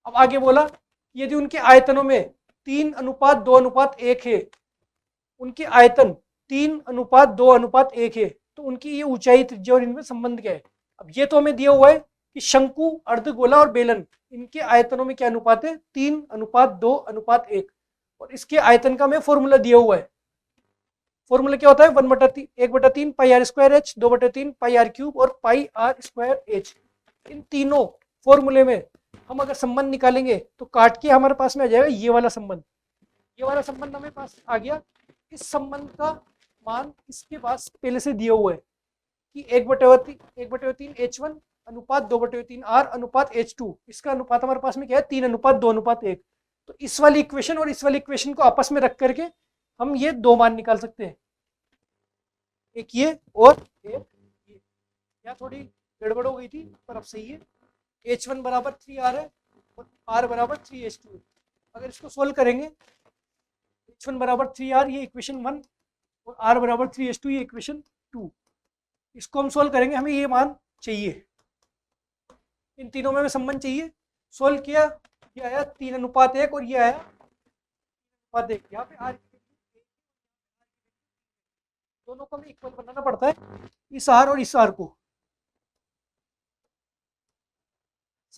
अब आगे बोला यदि उनके आयतनों में 3 अनुपात 2 अनुपात 1 है, उनके आयतन 3 अनुपात 2 अनुपात 1 है, तो उनकी ये ऊंचाई, त्रिज्या और इनमें संबंध क्या है। अब ये तो हमें दिया हुआ है कि शंकु, अर्धगोला और बेलन, इनके आयतनों में क्या अनुपात है, 3 अनुपात 2 अनुपात 1, और इसके आयतन का हमें फॉर्मूला दिया हुआ है। फॉर्मूला क्या होता है, 1/3 pi r square h, 2/3 pi are cube और पाई आर स्क्वायर एच। इन तीनों फॉर्मूले में हम अगर संबंध निकालेंगे तो काट के हमारे पास में आ जाएगा ये वाला संबंध, ये वाला संबंध हमें पास आ गया। इस संबंध का मान इसके पास पहले से दिया हुआ है कि 1/3 H1 अनुपात 2/3 R अनुपात H2, इसका अनुपात हमारे पास में क्या है, 3 अनुपात 2 अनुपात 1। तो इस वाली इक्वेशन और इस वाली इक्वेशन को आपस में रख करके हम ये दो मान निकाल सकते हैं, एक ये और एक ये। यहाँ थोड़ी गड़बड़ हो गई थी पर अब सही है। H1 बराबर 3R है और R बराबर 3H2 है। अगर इसको सोल्व करेंगे, H1 बराबर 3R ये इक्वेशन 1 और R बराबर 3H2 ये इक्वेशन 2, इसको हम सोल्व करेंगे, हमें ये मान चाहिए, इन तीनों में हमें संबंध चाहिए। सोल्व किया, ये आया 3 अनुपात 1 और ये आया अनुपात 1। यहाँ पे R दोनों को हमें इक्वल बनाना पड़ता है, इस R और इस R को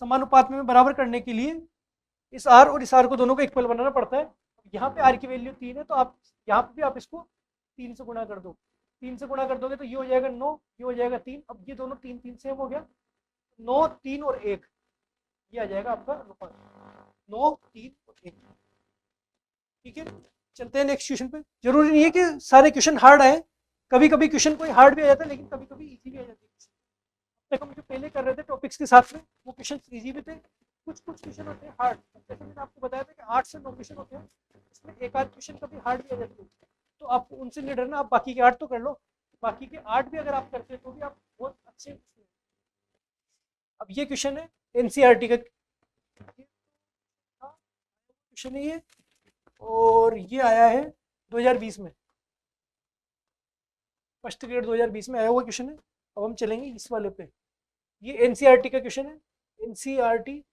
समानुपात में बराबर करने के लिए इस R और इस R को दोनों को इक्वल बनाना पड़ता है। यहाँ पे R की वैल्यू 3 है, तो आप यहाँ पे भी आप इसको 3 से गुणा कर दो, 3 से गुणा कर दोगे तो ये हो जाएगा 9, ये हो जाएगा 3। अब ये दोनों 3 3 सेम हो गया, 9 3 और 1, ये आ जाएगा आपका अनुपात 9 3 और 1। ठीक है, चलते हैं नेक्स्ट क्वेश्चन पे। जरूरी नहीं है कि सारे क्वेश्चन हार्ड आए, कभी कभी क्वेश्चन कोई हार्ड भी आ जाता है, लेकिन कभी कभी इजी भी आ जाती है। देखो हम जो पहले कर रहे थे टॉपिक्स के साथ में, वो क्वेश्चन इजी भी थे, कुछ क्वेश्चन होते हैं हार्ड। जैसे मैंने आपको बताया था कि 8 से 9 क्वेश्चन होते हैं, इसमें एक आध क्वेश्चन कभी हार्ड भी आ जाते हैं, तो आप उनसे नहीं डरना, आप बाकी के 8 तो कर लो, बाकी के 8 भी अगर आप करते हैं तो भी आप बहुत अच्छे। अब ये क्वेश्चन है एनसीईआरटी का क्वेश्चन है ये, और ये आया है 2020 में, फर्स्ट ग्रेड 2020 में आया हुआ क्वेश्चन है। अब हम चलेंगे इस वाले पे, ये एनसीईआरटी का क्वेश्चन है, एनसीईआरटी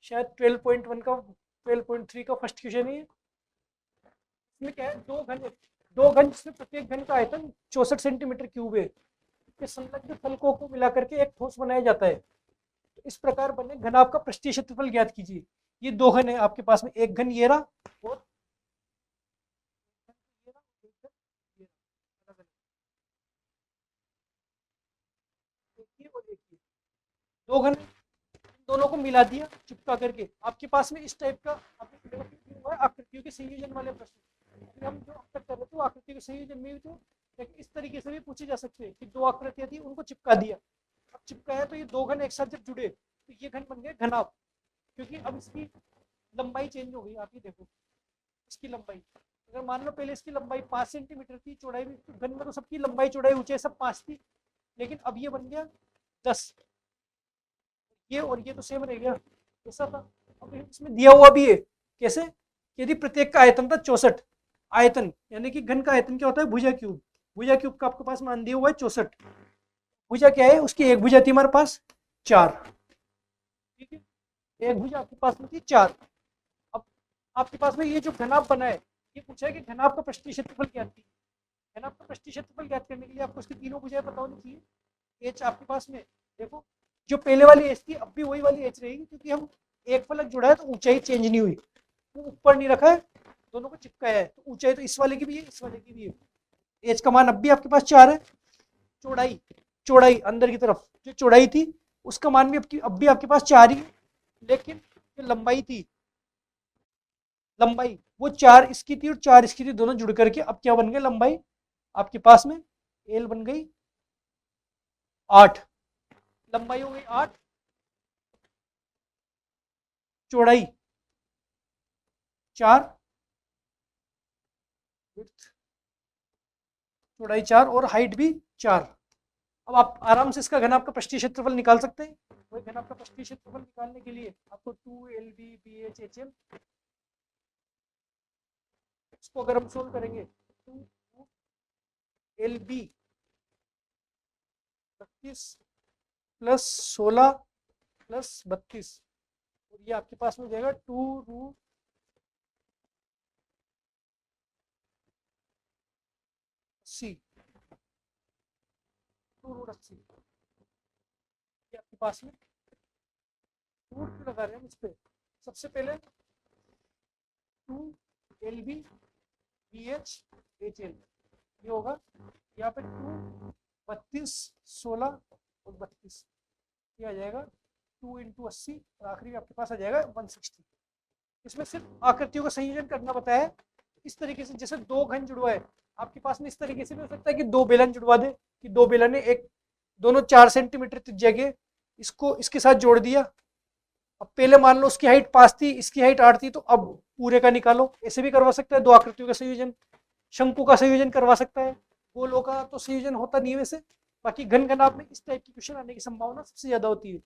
शायद 12.1 का 12.3 का फर्स्ट क्वेश्चन है। इसमें क्या है, दो घन जिसमें प्रत्येक घन का आयतन 64 सेंटीमीटर क्यूब है, के संलग्न फलकों को मिलाकर के एक ठोस बनाया जाता है। तो इस प्रकार बने घनाभ का पृष्ठीय क्षेत्रफल ज्ञात कीजिए। ये दो घन है आपके पास में, एक घन ये रहा और दो घन, दोनों को मिला दिया चिपका करके। आपके पास में इस टाइप का आकृतियों के संयोजन वाले प्रश्न, हम जो अब तक कर रहे थे आकृति के संयोजन में भी थे, लेकिन इस तरीके से भी पूछे जा सकते हैं कि दो आकृतियां थी उनको चिपका दिया। अब चिपकाया तो ये दो घन एक साथ जब जुड़े तो ये घन बन गए घनाभ, क्योंकि अब इसकी लंबाई चेंज हो गई। आप ये देखो इसकी लंबाई, अगर मान लो पहले इसकी लंबाई 5 सेंटीमीटर थी, चौड़ाई भी घन में तो सबकी लंबाई चौड़ाई ऊंचाई सब 5 थी, लेकिन अब ये बन गया 10, ये और ये तो सेम रह गया ऐसा था। अब इसमें दिया हुआ भी है कैसे, यदि प्रत्येक का आयतन था 64, आयतन यानी कि घन का आयतन क्या होता है, भुजा क्यूब, भुजा क्यूब का आपके पास मान दिया हुआ है 64। भुजा क्या है, उसकी एक भुजा थी हमारे पास 4, ठीक है, एक भुजा आपके पास में थी 4। अब आपके पास में ये जो घनाभ बना है, ये पूछा है कि घनाभ का पृष्ठीय क्षेत्रफल क्या थी। घनाभ का पृष्ठीय क्षेत्रफल ज्ञात करने के लिए आपको इसकी तीनों भुजाएं पता होनी चाहिए। एच आपके पास में देखो, जो पहले वाली एच थी अब भी वही वाली एच रहेगी, क्योंकि हम एक फलक जुड़ा है तो ऊंचाई चेंज नहीं हुई, वो ऊपर नहीं रखा है, दोनों को चिपकाया है, तो ऊंचाई तो इस वाले की भी है इस वाले की भी है। एच का मान अब भी आपके पास 4 है। चौड़ाई, चौड़ाई अंदर की तरफ जो चौड़ाई थी उसका मान भी अब भी आपके पास 4 ही है, लेकिन जो लंबाई थी, लंबाई वो 4 इसकी थी और 4 इसकी थी, दोनों जुड़ करके अब क्या बन गए, लंबाई आपके पास में एल बन गई 8, लंबाई हो गई 8, चौड़ाई 4, चौड़ाई 4 और हाइट भी 4। अब आप आराम से इसका घनाभ का पृष्ठीय क्षेत्रफल निकाल सकते हैं। वही घनाभ का पृष्ठीय क्षेत्रफल निकालने के लिए आपको 2 LB BH HL, इसको अगर हम सोल्व करेंगे 2LB 32 प्लस 16 प्लस 32, और ये आपके पास में जाएगा 2√80, 2√80, ये आपके पास में रूट क्यों लगा रहे हैं इस पे। सबसे पहले 2 LB BH HL ये होगा, यहाँ पे 2 32 16 और 32, ये आ जाएगा 2 × 80, और आखिरी में आपके पास आ जाएगा 160। इसमें सिर्फ आकृतियों का संयोजन करना बताया है। इस तरीके से जैसे दो घन जुड़वा है, आपके पास में इस तरीके से भी हो सकता है कि दो बेलन जुड़वा दे, कि दो बेलन ने एक दोनों 4 सेंटीमीटर त्रिज्या के, इसको इसके साथ जोड़ दिया। अब पहले मान लो उसकी हाइट 5 थी, इसकी हाइट 8 थी, तो अब पूरे का निकालो, ऐसे भी करवा सकता है दो आकृतियों का संयोजन। शंकु का संयोजन करवा सकता है, गोलों का तो संयोजन होता नहीं है वैसे। बाकी घन घनाभ में इस टाइप की क्वेश्चन आने की संभावना सबसे ज्यादा होती है।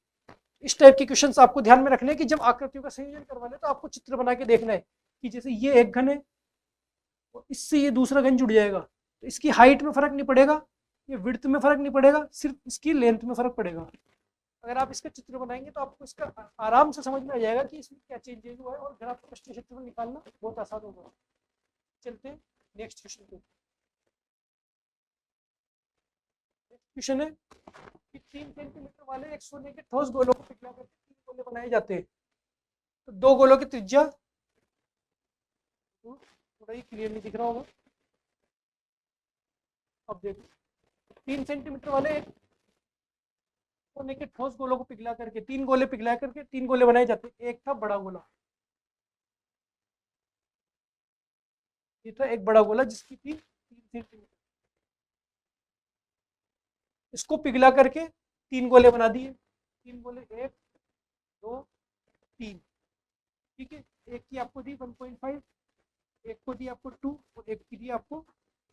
इस टाइप के क्वेश्चन आपको ध्यान में रखने हैं कि जब आकृतियों का संयोजन करवा ले तो आपको चित्र बना के देखना है कि जैसे ये एक घन है और इससे ये दूसरा घन जुड़ जाएगा, तो इसकी हाइट में फर्क नहीं पड़ेगा, ये विड्थ में फर्क नहीं पड़ेगा, सिर्फ इसकी लेंथ में फर्क पड़ेगा। अगर आप इसका चित्र बनाएंगे तो आपको इसका आराम से समझ में आ जाएगा कि इसमें क्या चेंजेज हुआ है, और फिर आपको पृष्ठीय क्षेत्रफल निकालना बहुत आसान होगा। चलते हैं नेक्स्ट क्वेश्चन पे। क्वेश्चन है कि 3 सेंटीमीटर वाले एक सोने के ठोस गोलों को पिघला करके 3 गोले बनाए जाते हैं, तो दो गोलों की त्रिज्या, थोड़ा ही क्लियरली दिख रहा होगा, अब देखो 3 सेंटीमीटर वाले एक सोने के ठोस गोलों को पिघला करके 3 गोले पिघला करके 3 गोले बनाए जाते हैं। एक था बड़ा गोला, ये था एक बड़ा गोला जिसकी थी 3 सेंटीमीटर, इसको पिघला करके 3 गोले बना दिए। 3 गोले 1 2 3, ठीक है। एक की आपको दी 1.5, एक को दी आपको 2, और एक की दी आपको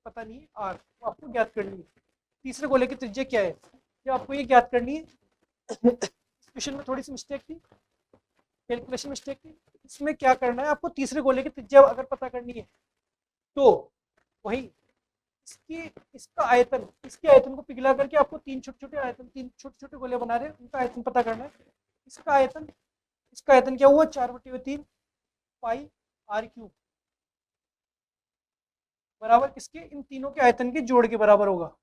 पता नहीं है R, तो आपको ज्ञात करनी है। तीसरे गोले की त्रिज्या क्या है, ये आपको ये ज्ञात करनी है। इस क्वेश्चन में थोड़ी सी मिस्टेक थी, कैलकुलेशन मिस्टेक थी। इसमें क्या करना है, आपको तीसरे गोले की त्रिज्या अगर पता करनी है तो वही इसकी इसका आयतन, इसके आयतन को पिघला करके आपको 3 छोटे छोटे आयतन, 3 छोटे छोटे गोले बना रहे हैं, उनका आयतन पता करना है। इसका आयतन क्या हुआ, 4/3 पाई R³ बराबर किसके, इन तीनों के आयतन के जोड़ के बराबर होगा।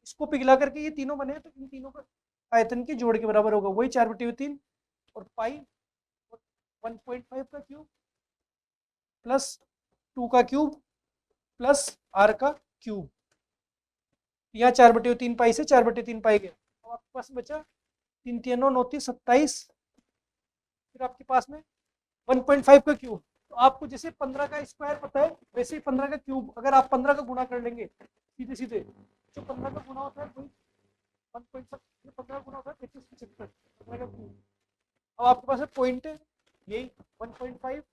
इसको पिघला करके ये तीनों बने तो इन तीनों का आयतन के जोड़ के बराबर होगा, वही 4/3 और पाई 1.5 का क्यूब प्लस 2 का क्यूब प्लस R का क्यूब। यहाँ 4/3 पाई से 4/3 पाई गया, अब आपके पास बचा 3 3 9 9 27, फिर आपके पास में 1.5 का क्यूब। तो आपको जैसे 15 का स्क्वायर पता है, वैसे ही 15 का क्यूब अगर आप 15 का गुणा कर लेंगे सीधे सीधे, जो 15 का गुणा होता है वही 1.5, 15 गुणा होता है 3375, 15 का क्यूब। अब आपके पास पॉइंट है यही 1.5,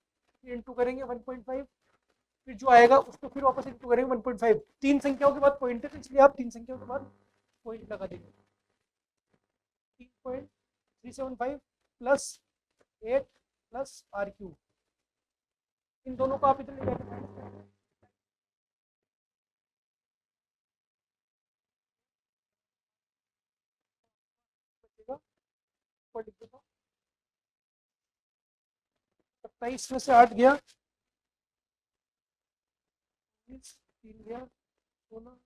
इंटू करेंगे 1.5, फिर जो आएगा उसको फिर वापस इंटू करेंगे 1.5। 3 संख्याओं के बाद पॉइंट है, तो इसलिए आप 3 संख्याओं के बाद पॉइंट लगा देंगे। 3.375 प्लस 8 प्लस R³, इन दोनों को आप इधर ले जाकर ऊपर लिख देता हूँ। 27 में से 8 गया, 3 गया, 16,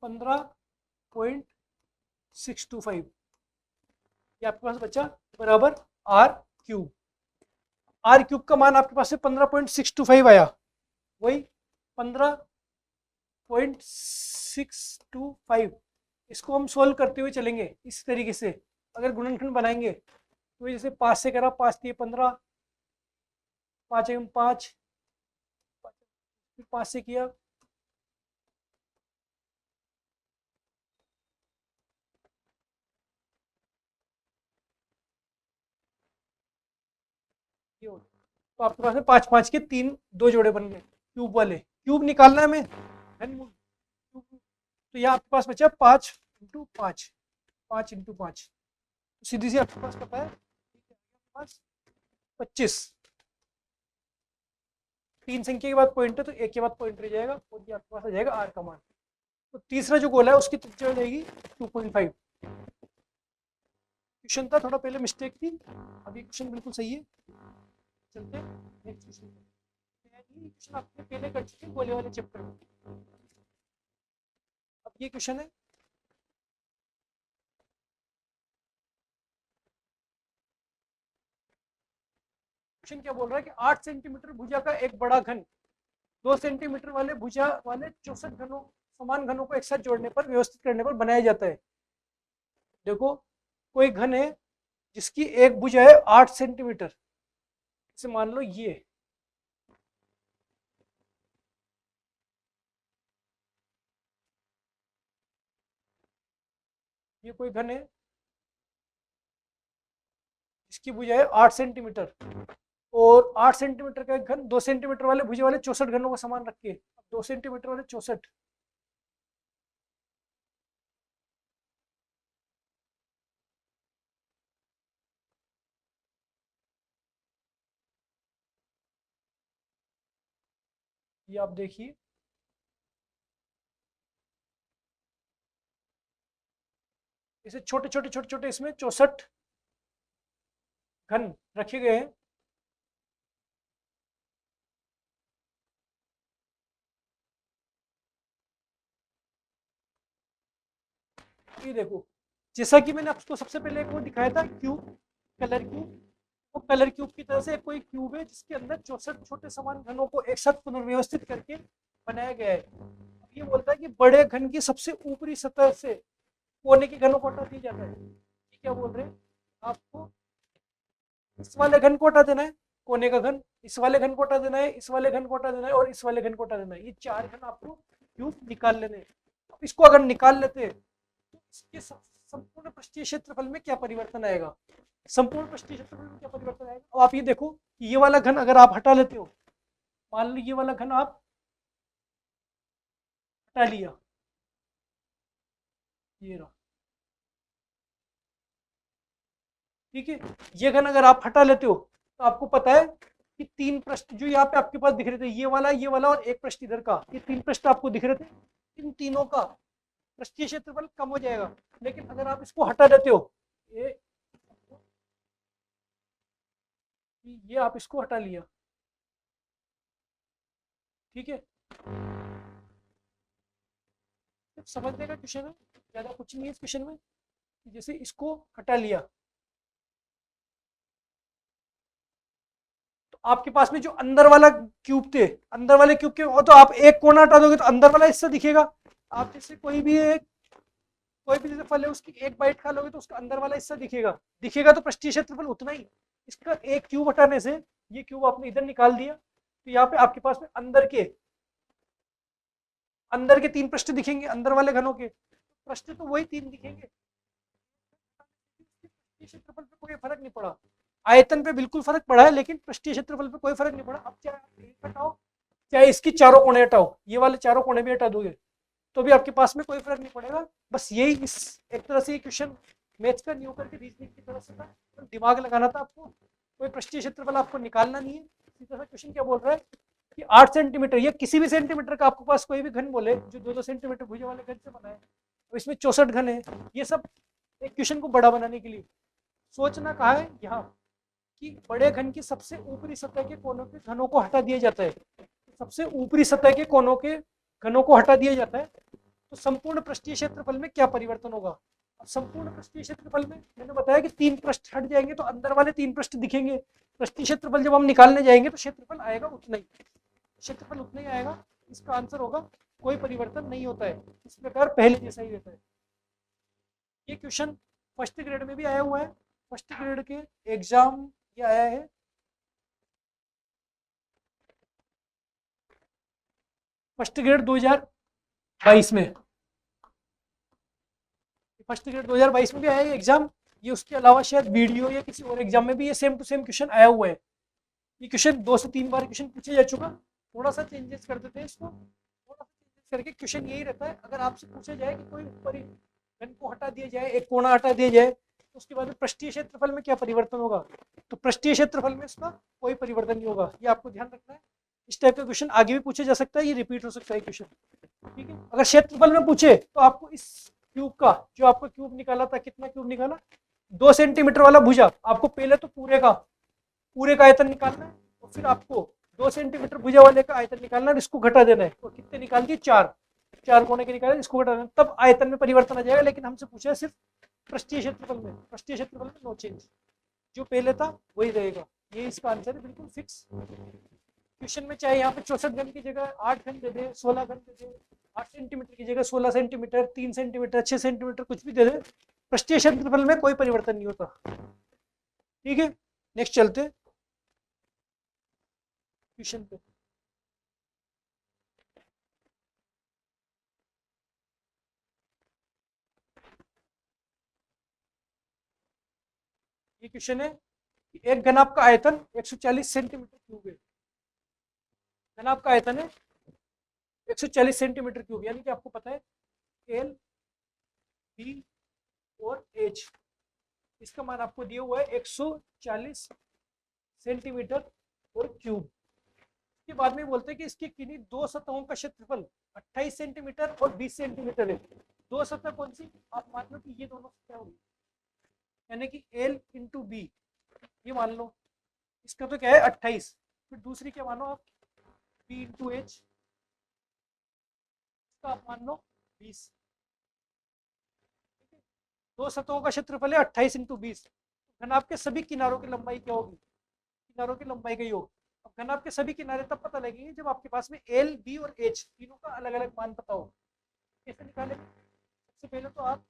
15.625, ये आपके पास बचा बराबर आर क्यूब। आर क्यूब का मान आपके पास से 15.625 आया, वही 15.625, इसको हम सोल्व करते हुए चलेंगे इस तरीके से। अगर गुणनखंड बनाएंगे तो जैसे 5 से करा, 5 दिए 15, 5 एवं 5, फिर 5 से किया, तो आपके पास में 5 5 के 3 2 जोड़े बन गए क्यूब वाले। क्यूब निकालना है हमें, तो यह आपके पास बचा 5 इंटू 5, 5 इंटू 5, सीधी सी आपके पास पता है 25। 3 संख्या के बाद पॉइंट है तो एक के बाद पॉइंट रह जाएगा और ये आपके पास आ जाएगा आर का मान। तो तीसरा जो गोला है उसकी त्रिज्या हो जाएगी 2.5। क्वेश्चन था थोड़ा पहले मिस्टेक थी, अभी क्वेश्चन बिल्कुल सही है। चलते नेक्स्ट क्वेश्चन। ये क्वेश्चन आपने पहले कर चुके गोले वाले चैप्टर में। अब ये क्वेश्चन है, क्वेश्चन क्या बोल रहा है कि 8 सेंटीमीटर भुजा का एक बड़ा घन 2 सेंटीमीटर वाले भुजा वाले 64 घनों समान घनों को एक साथ जोड़ने पर व्यवस्थित करने पर बनाया जाता है। देखो कोई घन है जिसकी एक भुजा है 8 सेंटीमीटर, इसे मान लो ये कोई घन है जिसकी भुजा है 8 सेंटीमीटर और 8 सेंटीमीटर का एक घन 2 सेंटीमीटर वाले भुजा वाले 64 घनों को समान रख के 2 सेंटीमीटर वाले 64, ये आप देखिए इसे छोटे छोटे छोटे छोटे इसमें 64 घन रखे गए हैं। ये देखो जैसा कि मैंने आपको सबसे पहले एक वो दिखाया था क्यूब, कलर क्यूब, वो कलर क्यूब की तरह से कोई क्यूब है जिसके अंदर 64 छोटे समान घनों को एक साथ पुनर्व्यवस्थित करके बनाया गया है। अब ये बोलता है कि बड़े घन की सबसे ऊपरी सतह से कोने के घनों को हटा दिया जाता है। ये क्या बोल रहे हैं, आपको इस वाले घन को हटा देना है कोने का घन, इस वाले घन को हटा देना है, इस वाले घन को हटा देना है और इस वाले घन को हटा देना है। ये 4 घन आपको क्यूब निकाल लेने हैं। अब इसको अगर निकाल लेते हैं तो इसके संपूर्ण पृष्ठीय क्षेत्रफल में क्या परिवर्तन आएगा, संपूर्ण पृष्ठीय क्षेत्रफल में क्या परिवर्तन आएगा। अब आप ये देखो कि ये वाला घन अगर आप हटा लेते हो, मान लो ये वाला घन आप हटा लिया, ये रहा, ठीक है। ये घन अगर आप हटा लेते हो तो आपको पता है कि 3 पृष्ठ जो यहाँ पे आपके पास दिख रहे थे, ये वाला और एक पृष्ठ इधर का, ये 3 पृष्ठ आपको दिख रहे थे, इन तीनों का पृष्ठीय क्षेत्रफल कम हो जाएगा। लेकिन अगर आप इसको हटा देते हो, ये आप इसको हटा लिया, ठीक है, समझने का क्वेश्चन है, ज्यादा कुछ नहीं है इस क्वेश्चन में। जैसे इसको हटा लिया तो आपके पास में जो अंदर वाला क्यूब थे, अंदर वाले क्यूब के वो तो आप एक कोना हटा दोगे तो अंदर वाला हिस्सा दिखेगा। आप जैसे कोई भी जैसे फल है उसकी एक बाइट खा लोगे तो उसका अंदर वाला हिस्सा दिखेगा तो पृष्ठीय क्षेत्रफल उतना ही। इसका एक क्यूब हटाने से ये क्यूब आपने इधर निकाल दिया तो यहाँ पे आपके पास में अंदर के 3 पृष्ठ दिखेंगे, अंदर वाले घनों के पृष्ठ तो वही 3 दिखेंगे। क्षेत्रफल पे कोई फर्क नहीं पड़ा, आयतन पे बिल्कुल फर्क पड़ा है लेकिन पृष्ठीय क्षेत्रफल पे कोई फर्क नहीं पड़ा। अब चाहे आप एक हटाओ चाहे इसकी चारों कोने हटाओ, ये वाले चारों कोने भी हटा दोगे तो भी आपके पास में कोई फर्क नहीं पड़ेगा। बस यही इस एक तरह से क्वेश्चन मैथ्स का न्यूकर के रीजनिंग की तरफ से था, तो दिमाग लगाना था आपको, कोई पृष्ठीय क्षेत्रफल आपको निकालना नहीं है। इसी तरह क्वेश्चन क्या बोल रहा है कि 8 सेंटीमीटर, या किसी भी सेंटीमीटर का आपके पास कोई भी घन बोले जो 2-2 सेंटीमीटर भुजा वाले घन से बना है, तो इसमें 64 घन है। ये सब एक क्वेश्चन को बड़ा बनाने के लिए सोचना कहा है यहाँ, कि बड़े घन की सबसे ऊपरी सतह के कोनों के घनों को हटा दिया जाता है। सबसे ऊपरी सतह के कोनों के घनों को हटा दिया जाता है, तो संपूर्ण पृष्ठीय क्षेत्रफल में क्या परिवर्तन होगा। अब संपूर्ण पृष्ठीय क्षेत्रफल में मैंने बताया कि 3 पृष्ठ हट जाएंगे तो अंदर वाले 3 पृष्ठ दिखेंगे। पृष्ठीय क्षेत्रफल जब हम निकालने जाएंगे तो क्षेत्रफल आएगा उतना ही, क्षेत्रफल उतना ही आएगा। इसका आंसर होगा कोई परिवर्तन नहीं होता है, इस प्रकार पहले जैसा ही रहता है। ये क्वेश्चन फर्स्ट ग्रेड में भी आया हुआ है, फर्स्ट ग्रेड के एग्जाम ये आया है। फर्स्ट ग्रेड 2022 में, फर्स्ट ग्रेड 2022 में भी आया है एग्जाम। ये उसके अलावा शायद वीडियो या किसी और एग्जाम में भी ये सेम टू सेम क्वेश्चन आया हुआ है। ये क्वेश्चन 2 से 3 बार क्वेश्चन पूछे जा चुका, थोड़ा सा चेंजेस कर देते हैं इसको, थोड़ा सा चेंजेस करके क्वेश्चन यही रहता है। अगर आपसे पूछा जाए कि कोई ऊपरी घन को हटा दिया जाए, एक कोना हटा दिया जाए, तो उसके बाद में पृष्ठीय क्षेत्रफल में क्या परिवर्तन होगा, तो पृष्ठीय क्षेत्रफल में इसका कोई परिवर्तन नहीं होगा। ये आपको ध्यान रखना है। इस टाइप का क्वेश्चन आगे भी पूछा जा सकता है, ये रिपीट हो सकता है क्वेश्चन, ठीक है। अगर क्षेत्रफल में पूछे तो आपको इस क्यूब का, जो आपको क्यूब निकाला था, कितना क्यूब निकाला, 2 सेंटीमीटर वाला भुजा, आपको पहले तो पूरे का आयतन निकालना है, और फिर आपको 2 सेंटीमीटर भुजा वाले का आयतन निकालना है, इसको घटा देना है। तो कितने निकाल दिए, 4 कोने के निकाले, इसको घटा देना, तब आयतन में परिवर्तन आ जाएगा। लेकिन हमसे पूछा है सिर्फ पृष्ठीय क्षेत्रफल में, पृष्ठीय क्षेत्रफल में नो चेंज, जो पहले था वही रहेगा। ये इसका आंसर है, बिल्कुल फिक्स। क्वेश्चन में चाहे यहाँ पे 64 घन की जगह 8 घन दे दे, 16 घन दे दे, 8 सेंटीमीटर की जगह 16 सेंटीमीटर, 3 सेंटीमीटर, 6 सेंटीमीटर, कुछ भी दे दे, पृष्ठीय क्षेत्रफल में कोई परिवर्तन नहीं होता, ठीक है। नेक्स्ट चलते क्वेश्चन पे। ये क्वेश्चन है कि एक घनाभ का आयतन 140 सेंटीमीटर क्यूब है। घनाभ का आयतन है 140 सेंटीमीटर क्यूब, यानी कि आपको पता है एल, बी और एच, इसका मान आपको दिया हुआ है 140 सेंटीमीटर और क्यूब। के बाद में बोलते हैं कि इसकी किन्हीं 2 सतहों का क्षेत्रफल 28 सेंटीमीटर और 20 सेंटीमीटर है। 2 सतह कौन सी, आप मान लो कि ये दोनों सतह होगी, यानी कि एल इंटू बी, ये मान लो, इसका तो क्या है 28, फिर दूसरी क्या मानो आप, बी इंटू एच, इसका आप मान लो 20। 2 सतहों का क्षेत्रफल है 28 इंटू 20। घनाभ के सभी किनारों की लंबाई क्या होगी, किनारों की लंबाई का योग। अब घनाभ के सभी किनारे तब पता लगेंगे जब आपके पास में एल, बी और एच तीनों का अलग अलग मान पता हो। कैसे निकालेंगे, सबसे पहले तो आप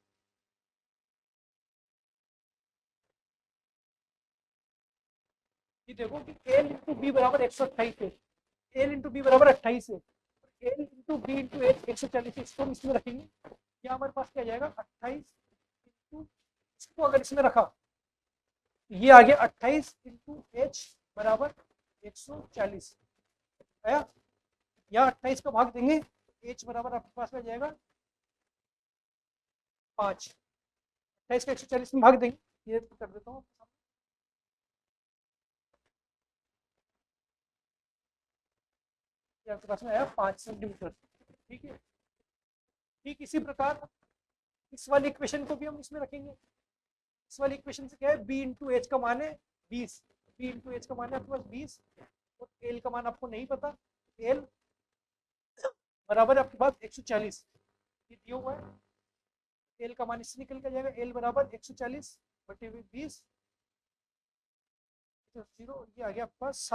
ये देखो कि एल इंटू बी बराबर 128 है, एल इंटू बी बराबर 28 है, L into B into H 140 है, इसको हम इसमें रखेंगे, क्या हमारे पास क्या जाएगा 28 इंटू, इसको अगर इसमें रखा ये आ गया 28 इंटू एच बराबर 140 आया, या 28 का भाग देंगे, एच बराबर आपके पास में जाएगा 5, 28 का 140 में भाग देंगे, ये कर देता हूँ, आपके पास में आया 5 सेंटीमीटर, ठीक है। ठीक इसी प्रकार इस वाली इक्वेशन को भी हम इसमें रखेंगे। इस वाली इक्वेशन से क्या है, बी इंटू एच का मान है 20, बी इंटू एच का मान है आपके पास 20, और एल का मान आपको नहीं पता, एल बराबर आपके पास 140, ये दिया हुआ है, एल का मान इससे निकल के जाएगा, एल बराबर 140 बटे 20, जीरो, ये आ गया आपके पास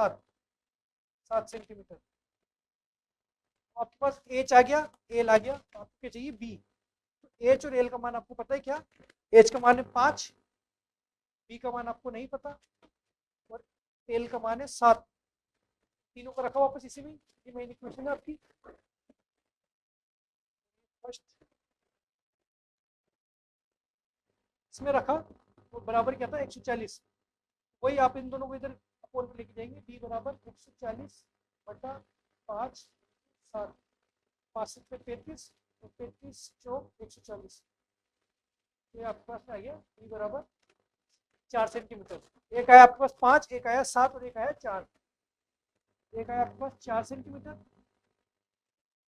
7 सेंटीमीटर। आपके पास एच आ गया, एल आ गया, तो आपको क्या चाहिए बी। तो एच और एल का मान आपको पता है क्या, एच का मान है 5, बी का मान आपको नहीं पता, और एल का मान है 7, तीनों को रखा वापस इसी में, ये मेन इक्वेशन है आपकी फर्स्ट, इसमें रखा तो बराबर क्या था 140, वही आप इन दोनों को इधर अपोन में लेके जाएंगे, बी बराबर 140 बटा 5, 7, 5 से 35, तो 35 चौक 140, ये आपके पास में आ गया बी बराबर 4 सेंटीमीटर। एक आया आपके पास 5, एक आया 7 और एक आया 4, एक है आपके पास 4 सेंटीमीटर,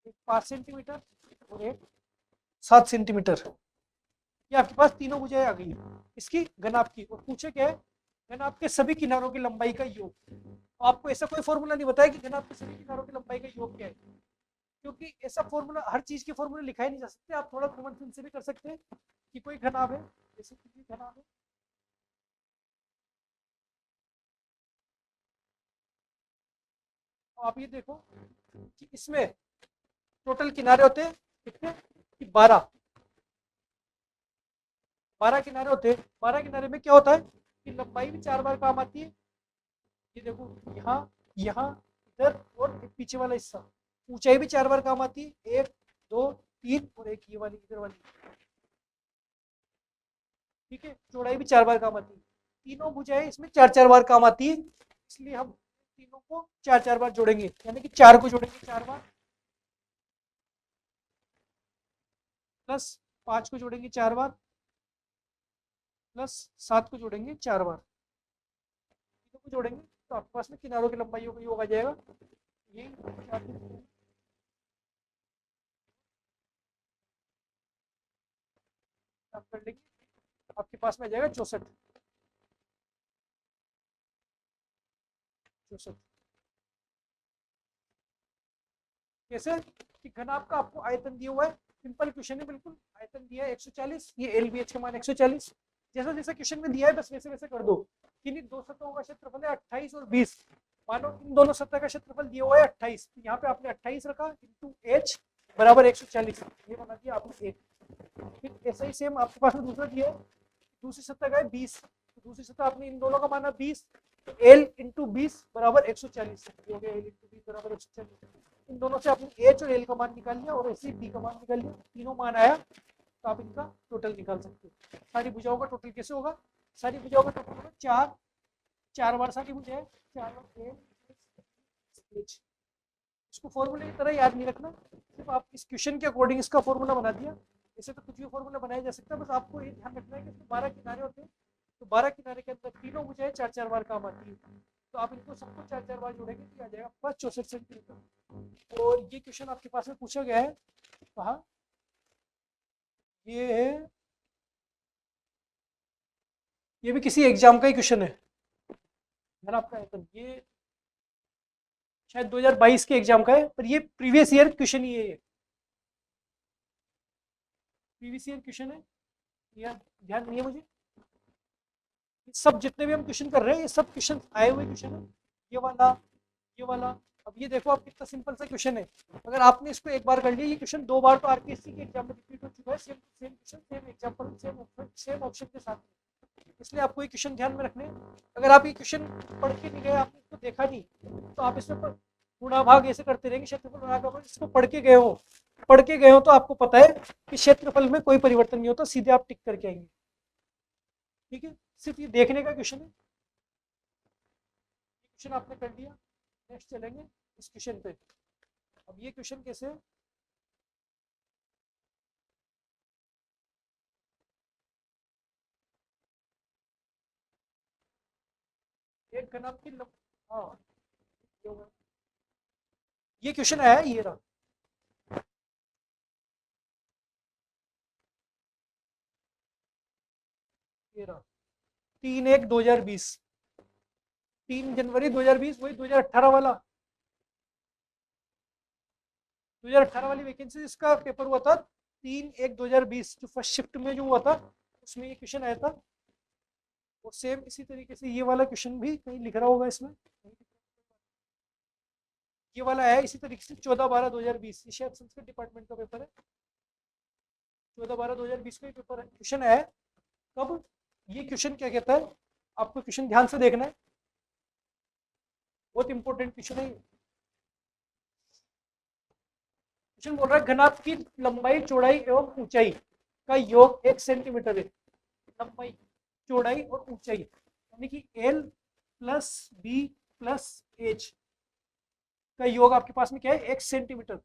एक 5 सेंटीमीटर और एक 7 सेंटीमीटर। ये आपके पास तीनों भुजाएं आ गई है इसकी घनाभ की। और पूछे क्या है, घनाभ के सभी किनारों की लंबाई का योग। तो आपको ऐसा कोई फॉर्मूला नहीं बताया कि घनाभ के सभी किनारों की लंबाई का योग क्या है, क्योंकि ऐसा फॉर्मूला हर चीज के फॉर्मूले लिखा ही नहीं जा सकते। आप थोड़ा कॉमन सेंस से भी कर सकते हैं कि कोई घनाभ है, जैसे कि घनाभ है, तो आप ये देखो कि इसमें टोटल किनारे होते हैं कितने, कि 12 किनारे होते हैं। 12 किनारे में क्या होता है कि लंबाई भी 4 बार काम आती है। ये देखो, यहाँ, यहाँ, इधर और एक पीछे वाला हिस्सा। ऊंचाई भी 4 बार काम आती है, 1 2 3 और एक ये वाली इधर वाली। ठीक है, चौड़ाई भी 4 बार काम आती है। तीनों भुजाएं इसमें 4 4 बार काम आती है, इसलिए हम तीनों को 4 4 बार जोड़ेंगे, यानी कि 4 को जोड़ेंगे 4 बार, प्लस 5 को जोड़ेंगे 4 बार, प्लस 7 को जोड़ेंगे 4 बार। तीनों को जोड़ेंगे तो आपके पास में किनारों की लंबाइयों का योग आ जाएगा। ये आप कर लेंगे, आपके पास में आ जाएगा 64। 64 कैसे कि घनाभ का आपको आयतन दिया हुआ है, सिंपल क्वेश्चन है बिल्कुल। आयतन दिया है 140, ये एल बी एच का मान 140। जैसा जैसा क्वेश्चन में दिया है बस वैसे वैसे कर दो। इन दो सतहों का क्षेत्रफल है 28 और 20। मानो इन दोनों सतह का क्षेत्रफल दिया हुआ है 28, तो यहाँ पे आपने 28 रखा इंटू एच बराबर 140, ये बना दिया आपने एक। फिर ऐसा ही सेम आपके पास में दूसरा दिया है, दूसरी सतह का है 20, तो दूसरी सतह आपने इन दोनों का माना 20, तो एल इंटू 20 बराबर 140 हो गया। एल इंटू 20 बराबर 140। इन दोनों से आपने एच और एल का मान निकाल लिया और ऐसे ही बी का मान निकाल लिया, तीनों मान आया तो आप इनका टोटल निकाल सकते हो। सारी भुजाओं का टोटल कैसे होगा, सारी भुजाओं का टोटल होगा 4, 4 बार सारी भुजा है 4 बार एच। इसको फॉर्मूले की तरह याद नहीं रखना, सिर्फ आप इस क्वेश्चन के अकॉर्डिंग इसका फॉर्मूला बना दिया। ऐसे तो कुछ भी फॉर्मूला बनाया जा सकता है, बस आपको ये ध्यान रखना है कि इसमें 12 किनारे होते हैं, तो 12 किनारे के अंदर तीनों भुजाएं 4 4 बार काम आती है, तो आप इनको सबको 4 4 बार जोड़ेंगे तो आ जाएगा बस 64 सेंटीमीटर। और ये क्वेश्चन आपके पास में पूछा गया है कहाँ, ये है, ये भी किसी एग्जाम का ही क्वेश्चन है आपका आयतन। ये शायद 2022 के एग्जाम का है, पर ये प्रीवियस ईयर क्वेश्चन ही है, प्रीवियस ईयर क्वेश्चन है, यह ध्यान नहीं है मुझे। सब जितने भी हम क्वेश्चन कर रहे हैं ये सब क्वेश्चन आए हुए क्वेश्चन है, ये वाला, ये वाला। अब ये देखो आप कितना सिंपल सा क्वेश्चन है, अगर आपने इसको एक बार कर लिया, ये क्वेश्चन 2 बार तो आरपीएससी के एग्जाम में रिपीट हो चुका है, same same question same example same option के साथ, इसलिए आपको ये क्वेश्चन ध्यान में रखने। अगर आप ये क्वेश्चन पढ़ के नहीं गए, आपने इसको देखा नहीं, तो आप इसमें गुणा भाग ऐसे करते रहेंगे, क्षेत्रफल गुणा, इसको पढ़ के गए हो तो आपको पता है कि क्षेत्रफल में कोई परिवर्तन नहीं होता, सीधे आप टिक करके आएंगे। ठीक है, सिर्फ ये देखने का क्वेश्चन है, क्वेश्चन आपने कर लिया। नेक्स्ट चलेंगे इस क्वेश्चन पे। अब ये क्वेश्चन कैसे है, एक घनाभ की हाँ, ये क्वेश्चन आया है, ये रहा, ये रहा 3/1/2020, 3 जनवरी 2020, वही 2018 वाला, 2018 वाली वैकेंसी इसका पेपर हुआ था 3/1/2020, जो फर्स्ट शिफ्ट में जो हुआ था उसमें ये क्वेश्चन आया था। और सेम इसी तरीके से ये वाला क्वेश्चन भी कहीं लिख रहा होगा इसमें, ये वाला है इसी तरीके से 14/12/2020, ये शायद संस्कृत डिपार्टमेंट का पेपर है, 14/12/2020 का पेपर है, क्वेश्चन है। कब, ये क्वेश्चन क्या कहता है, आपको क्वेश्चन ध्यान से देखना है, बहुत इंपॉर्टेंट क्वेश्चन है। क्वेश्चन बोल रहा है घनाभ की लंबाई, चौड़ाई एवं ऊंचाई का योग 1 सेंटीमीटर है। लंबाई, चौड़ाई और ऊंचाई, यानी कि L plus B plus H का योग आपके पास में क्या है, 1 सेंटीमीटर।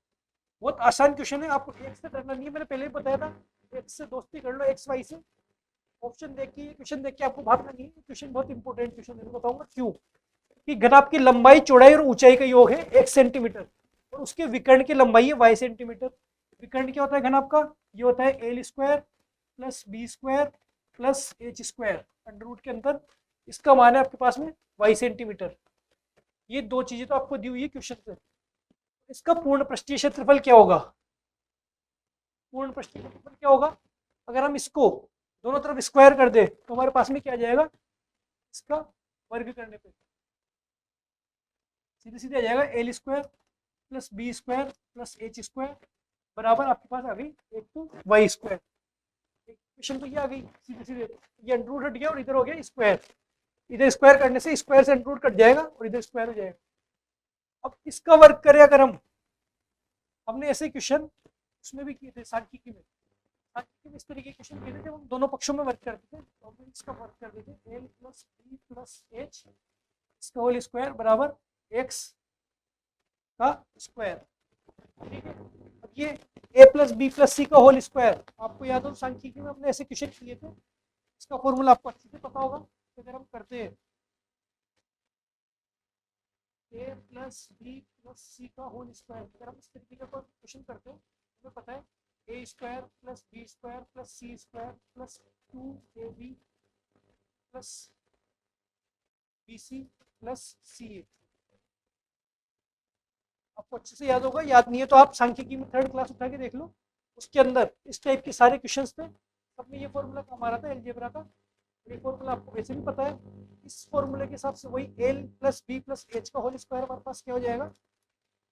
बहुत आसान क्वेश्चन है, आपको एक से डरना नहीं है, मैंने पहले ही बताया था, एक से दोस्ती कर लो, एक्स वाई से। ऑप्शन देख के, क्वेश्चन देख के आपको भागना नहीं है, क्वेश्चन बहुत इंपॉर्टेंट क्वेश्चन है, बताऊंगा क्यों। कि घन आपकी लंबाई चौड़ाई और ऊंचाई का योग है 1 सेंटीमीटर और उसके विकर्ण की लंबाई है y सेंटीमीटर। विकर्ण क्या होता है घन आपका, ये होता है L square plus B square plus H square under root के अंदर, इसका मान है आपके पास में y सेंटीमीटर। ये दो चीजें तो आपको दी हुई है क्वेश्चन से। इसका पूर्ण पृष्ठीय क्षेत्रफल क्या होगा, पूर्ण पृष्ठीय क्षेत्रफल क्या होगा, अगर हम इसको दोनों तरफ स्क्वायर कर दे तो हमारे पास में क्या आ जाएगा, इसका वर्ग करने पे सीधे सीधे आ जाएगा L square plus B square plus H square बराबर आपके पास आ गई एक तो वाई स्क्वायर। इक्वेशन तो ये आ गई सीधे सीधे, ये अंडर रूट हट गया और इधर हो गया स्क्वायर, इधर स्क्वायर करने से स्क्वायर से अंडर रूट कट जाएगा और इधर स्क्वायर हो जाएगा। अब इसका वर्क करें अगर हमने ऐसे क्वेश्चन उसमें भी किए थे सांख्यिकी में, सांख्यिकी में इस तरीके के क्वेश्चन किए थे जब हम दोनों पक्षों में वर्क करते थे तो हम इसका वर्क कर देते L plus B plus H इसका होल स्क्वायर बराबर एक्स का स्क्वायर, ठीक है। अब ये A plus B plus C का होल स्क्वायर आपको याद हो सांख्यिकी में हमने ऐसे क्वेश्चन किए थे, इसका फॉर्मूला आपको अच्छे से पता होगा। तो अगर हम करते हैं ए प्लस बी प्लस सी का होल स्क्वायर, अगर हम इस तरीके का कोई क्वेश्चन करते हैं हमें पता है A square plus B square plus C square plus 2ab plus B C plus C A, आपको अच्छे से याद होगा, याद नहीं है तो आप सांख्यिकी में 3rd क्लास उठा के देख लो, उसके अंदर इस टाइप के सारे क्वेश्चंस थे, सब में ये फॉर्मूला काम आ रहा था एलजेब्रा का। ये फॉर्मूला आपको वैसे भी पता है, इस फॉर्मूले के हिसाब से वही L plus B plus H का होल स्क्वायर हमारे पास क्या हो जाएगा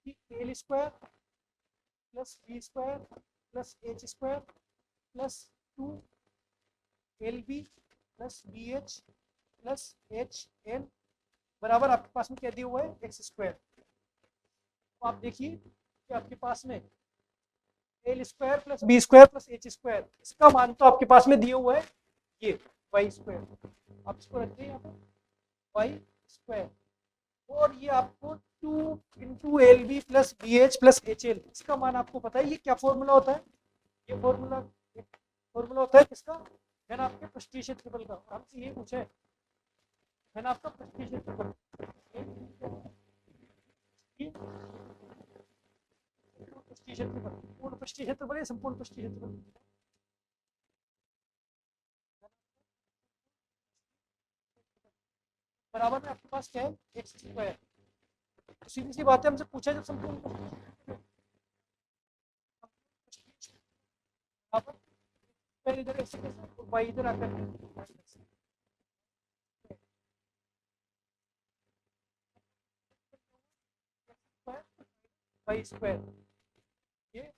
कि L square plus B square plus H square plus 2 LB प्लस B H plus H L बराबर आपके पास में क्या दिया हुआ है एक्स स्क्वायर। तो आप देखिए कि आपके पास में L square plus B square plus H square, इसका मान तो आपके पास में दिया हुआ है ये वाई स्क्वायर, आप इसको रखते हैं यहाँ पे वाई स्क्वायर, और ये आपको 2 into L B plus B H plus H L, इसका मान आपको पता है ये क्या फॉर्मूला होता है, ये फॉर्मूला होता है किसका, घन आपके पृष्ठीय क्षेत्रफल का। हमसे ये पूछा है घन आपका पृष्ठीय क्षेत्रफल, पृष्ठीय क्षेत्रफल, पूर्ण पृष्ठीय क्षेत्रफल या संपूर्ण पृष्ठीय क्षेत्रफल, बराबर में आपके पास क्या है एक्स स्क्वायर। तो सीधी सी बात है, हमसे पूछा जब संपूर्ण इधर एक्स और वाई इधर आकर वाई स्क्वायर, ये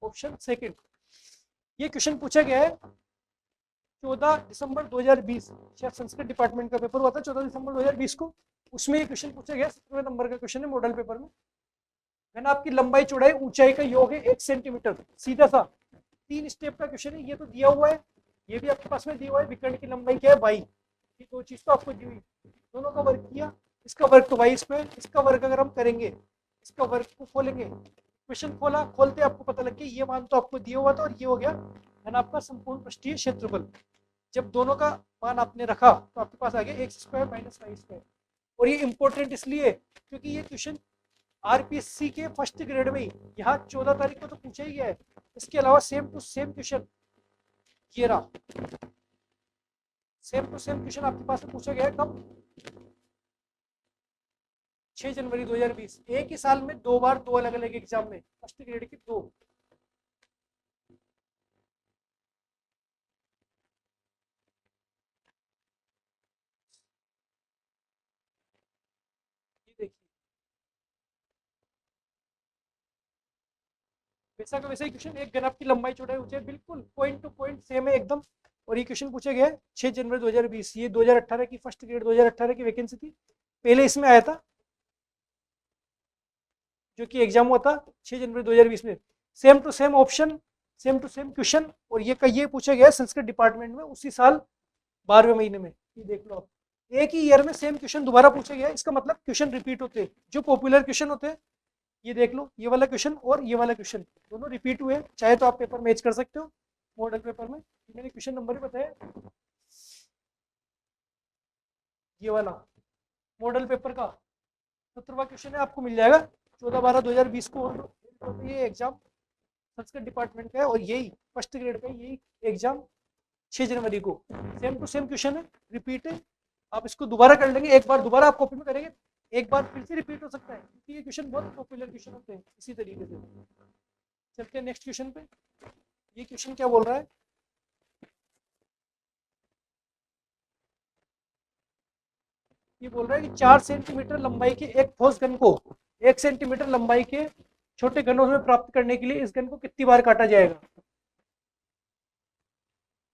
ऑप्शन सेकंड। ये क्वेश्चन पूछा गया है 14 दिसंबर 2020, शायद संस्कृत डिपार्टमेंट का पेपर हुआ था 14 दिसंबर 2020 को, उसमें ये क्वेश्चन पूछा गया, 17वें नंबर का क्वेश्चन है मॉडल पेपर में। घन आपकी लंबाई चौड़ाई ऊंचाई का योग है 1 सेंटीमीटर, सीधा सा 3 स्टेप का क्वेश्चन है, ये तो दिया हुआ है, ये भी आपके पास में दिया हुआ है, विकर्ण की लंबाई क्या है वाई, ये दो चीज तो आपको दी हुई, दोनों का वर्ग किया, इसका वर्ग तो वाई स्क्वायर, इसका वर्ग अगर हम करेंगे इसका वर्ग को खोलेंगे, क्वेश्चन खोला, खोलते आपको पता लग गया ये मान तो आपको दिया हुआ था और ये हो गया घन आपका संपूर्ण पृष्ठीय क्षेत्रफल। जब दोनों का मान आपने रखा तो आपके पास आ गया X square minus Y square. और ये इंपॉर्टेंट इसलिए क्योंकि ये क्वेश्चन आरपीएससी के फर्स्ट ग्रेड में ही यहाँ 14 तारीख को तो पूछा ही गया है, इसके अलावा सेम टू सेम क्वेश्चन ये रहा, सेम टू सेम क्वेश्चन आपके पास में पूछा गया है कब, 6 जनवरी 2020, एक ही साल में 2 बार 2 अलग अलग एग्जाम में, फर्स्ट ग्रेड के 2। देखिए वैसा का वैसा ही क्वेश्चन, एक घन आपकी लंबाई चौड़ाई ऊंचाई बिल्कुल पॉइंट टू पॉइंट सेम है एकदम, और ये क्वेश्चन पूछा गया है 6 जनवरी 2020, ये 2018 की फर्स्ट ग्रेड 2018 की वैकेंसी थी, पहले इसमें आया था जो कि एग्जाम हुआ था 6 जनवरी 2020 में, same to same option, same to same question, और ये पूछा गया संस्कृत डिपार्टमेंट में उसी साल 12वें महीने में, ये देख लो आप, एक ही ईयर में सेम क्वेश्चन दोबारा पूछा गया, इसका मतलब क्वेश्चन रिपीट होते हैं, जो पॉपुलर क्वेश्चन होते हैं, ये देख लो ये वाला क्वेश्चन और ये वाला क्वेश्चन दोनों रिपीट हुए, चाहे तो आप पेपर मैच कर सकते हो मॉडल पेपर में, मैंने क्वेश्चन नंबर ही बताया, ये वाला मॉडल पेपर का 17वां क्वेश्चन है, आपको मिल जाएगा 14/12/2020 को। तो ये एग्जाम संस्कृत डिपार्टमेंट का है और यही फर्स्ट ग्रेड का यही एग्जाम 6 जनवरी को। सेम टू सेम क्वेश्चन है, रिपीट है। आप इसको दोबारा कर लेंगे, एक बार दोबारा आप कॉपी में करेंगे, एक बार फिर से रिपीट हो सकता है, क्योंकि ये क्वेश्चन बहुत पॉपुलर क्वेश्चन होते हैं इसी तरीके से। चलते हैं नेक्स्ट क्वेश्चन पे। ये क्वेश्चन क्या बोल रहा है, ये बोल रहा है कि 4 सेंटीमीटर लंबाई के एक ठोस घन को 1 सेंटीमीटर लंबाई के छोटे घनों में प्राप्त करने के लिए इस घन को कितनी बार काटा जाएगा।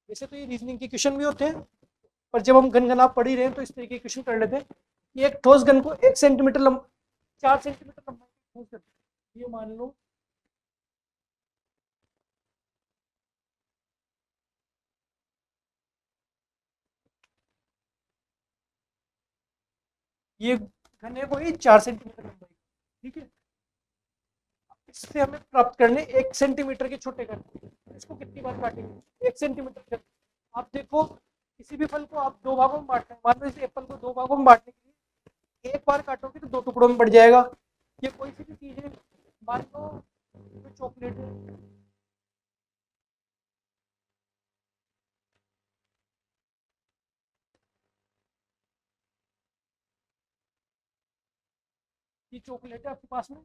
वैसे तो ये रीजनिंग के क्वेश्चन भी होते हैं, पर जब हम घन घनाप पढ़ ही रहे हैं तो इस तरीके के क्वेश्चन कर लेते हैं कि एक ठोस घन को 1 सेंटीमीटर 4 सेंटीमीटर लंबाई के ठोस घन, ये मान लो ये घन है कोई 4 सेंटीमीटर लंबाई, ठीक है। इससे हमें प्राप्त करने 1 सेंटीमीटर के छोटे घन, इसको कितनी बार काटेंगे 1 सेंटीमीटर। आप देखो किसी भी फल को आप 2 भागों में बांटना है, मान लो इस एप्पल को 2 भागों में बांटने के लिए एक बार काटोगे तो 2 टुकड़ों में बढ़ जाएगा। ये कोई सी भी चीज है, मान लो चॉकलेट है, ये चॉकलेट है आपके पास में,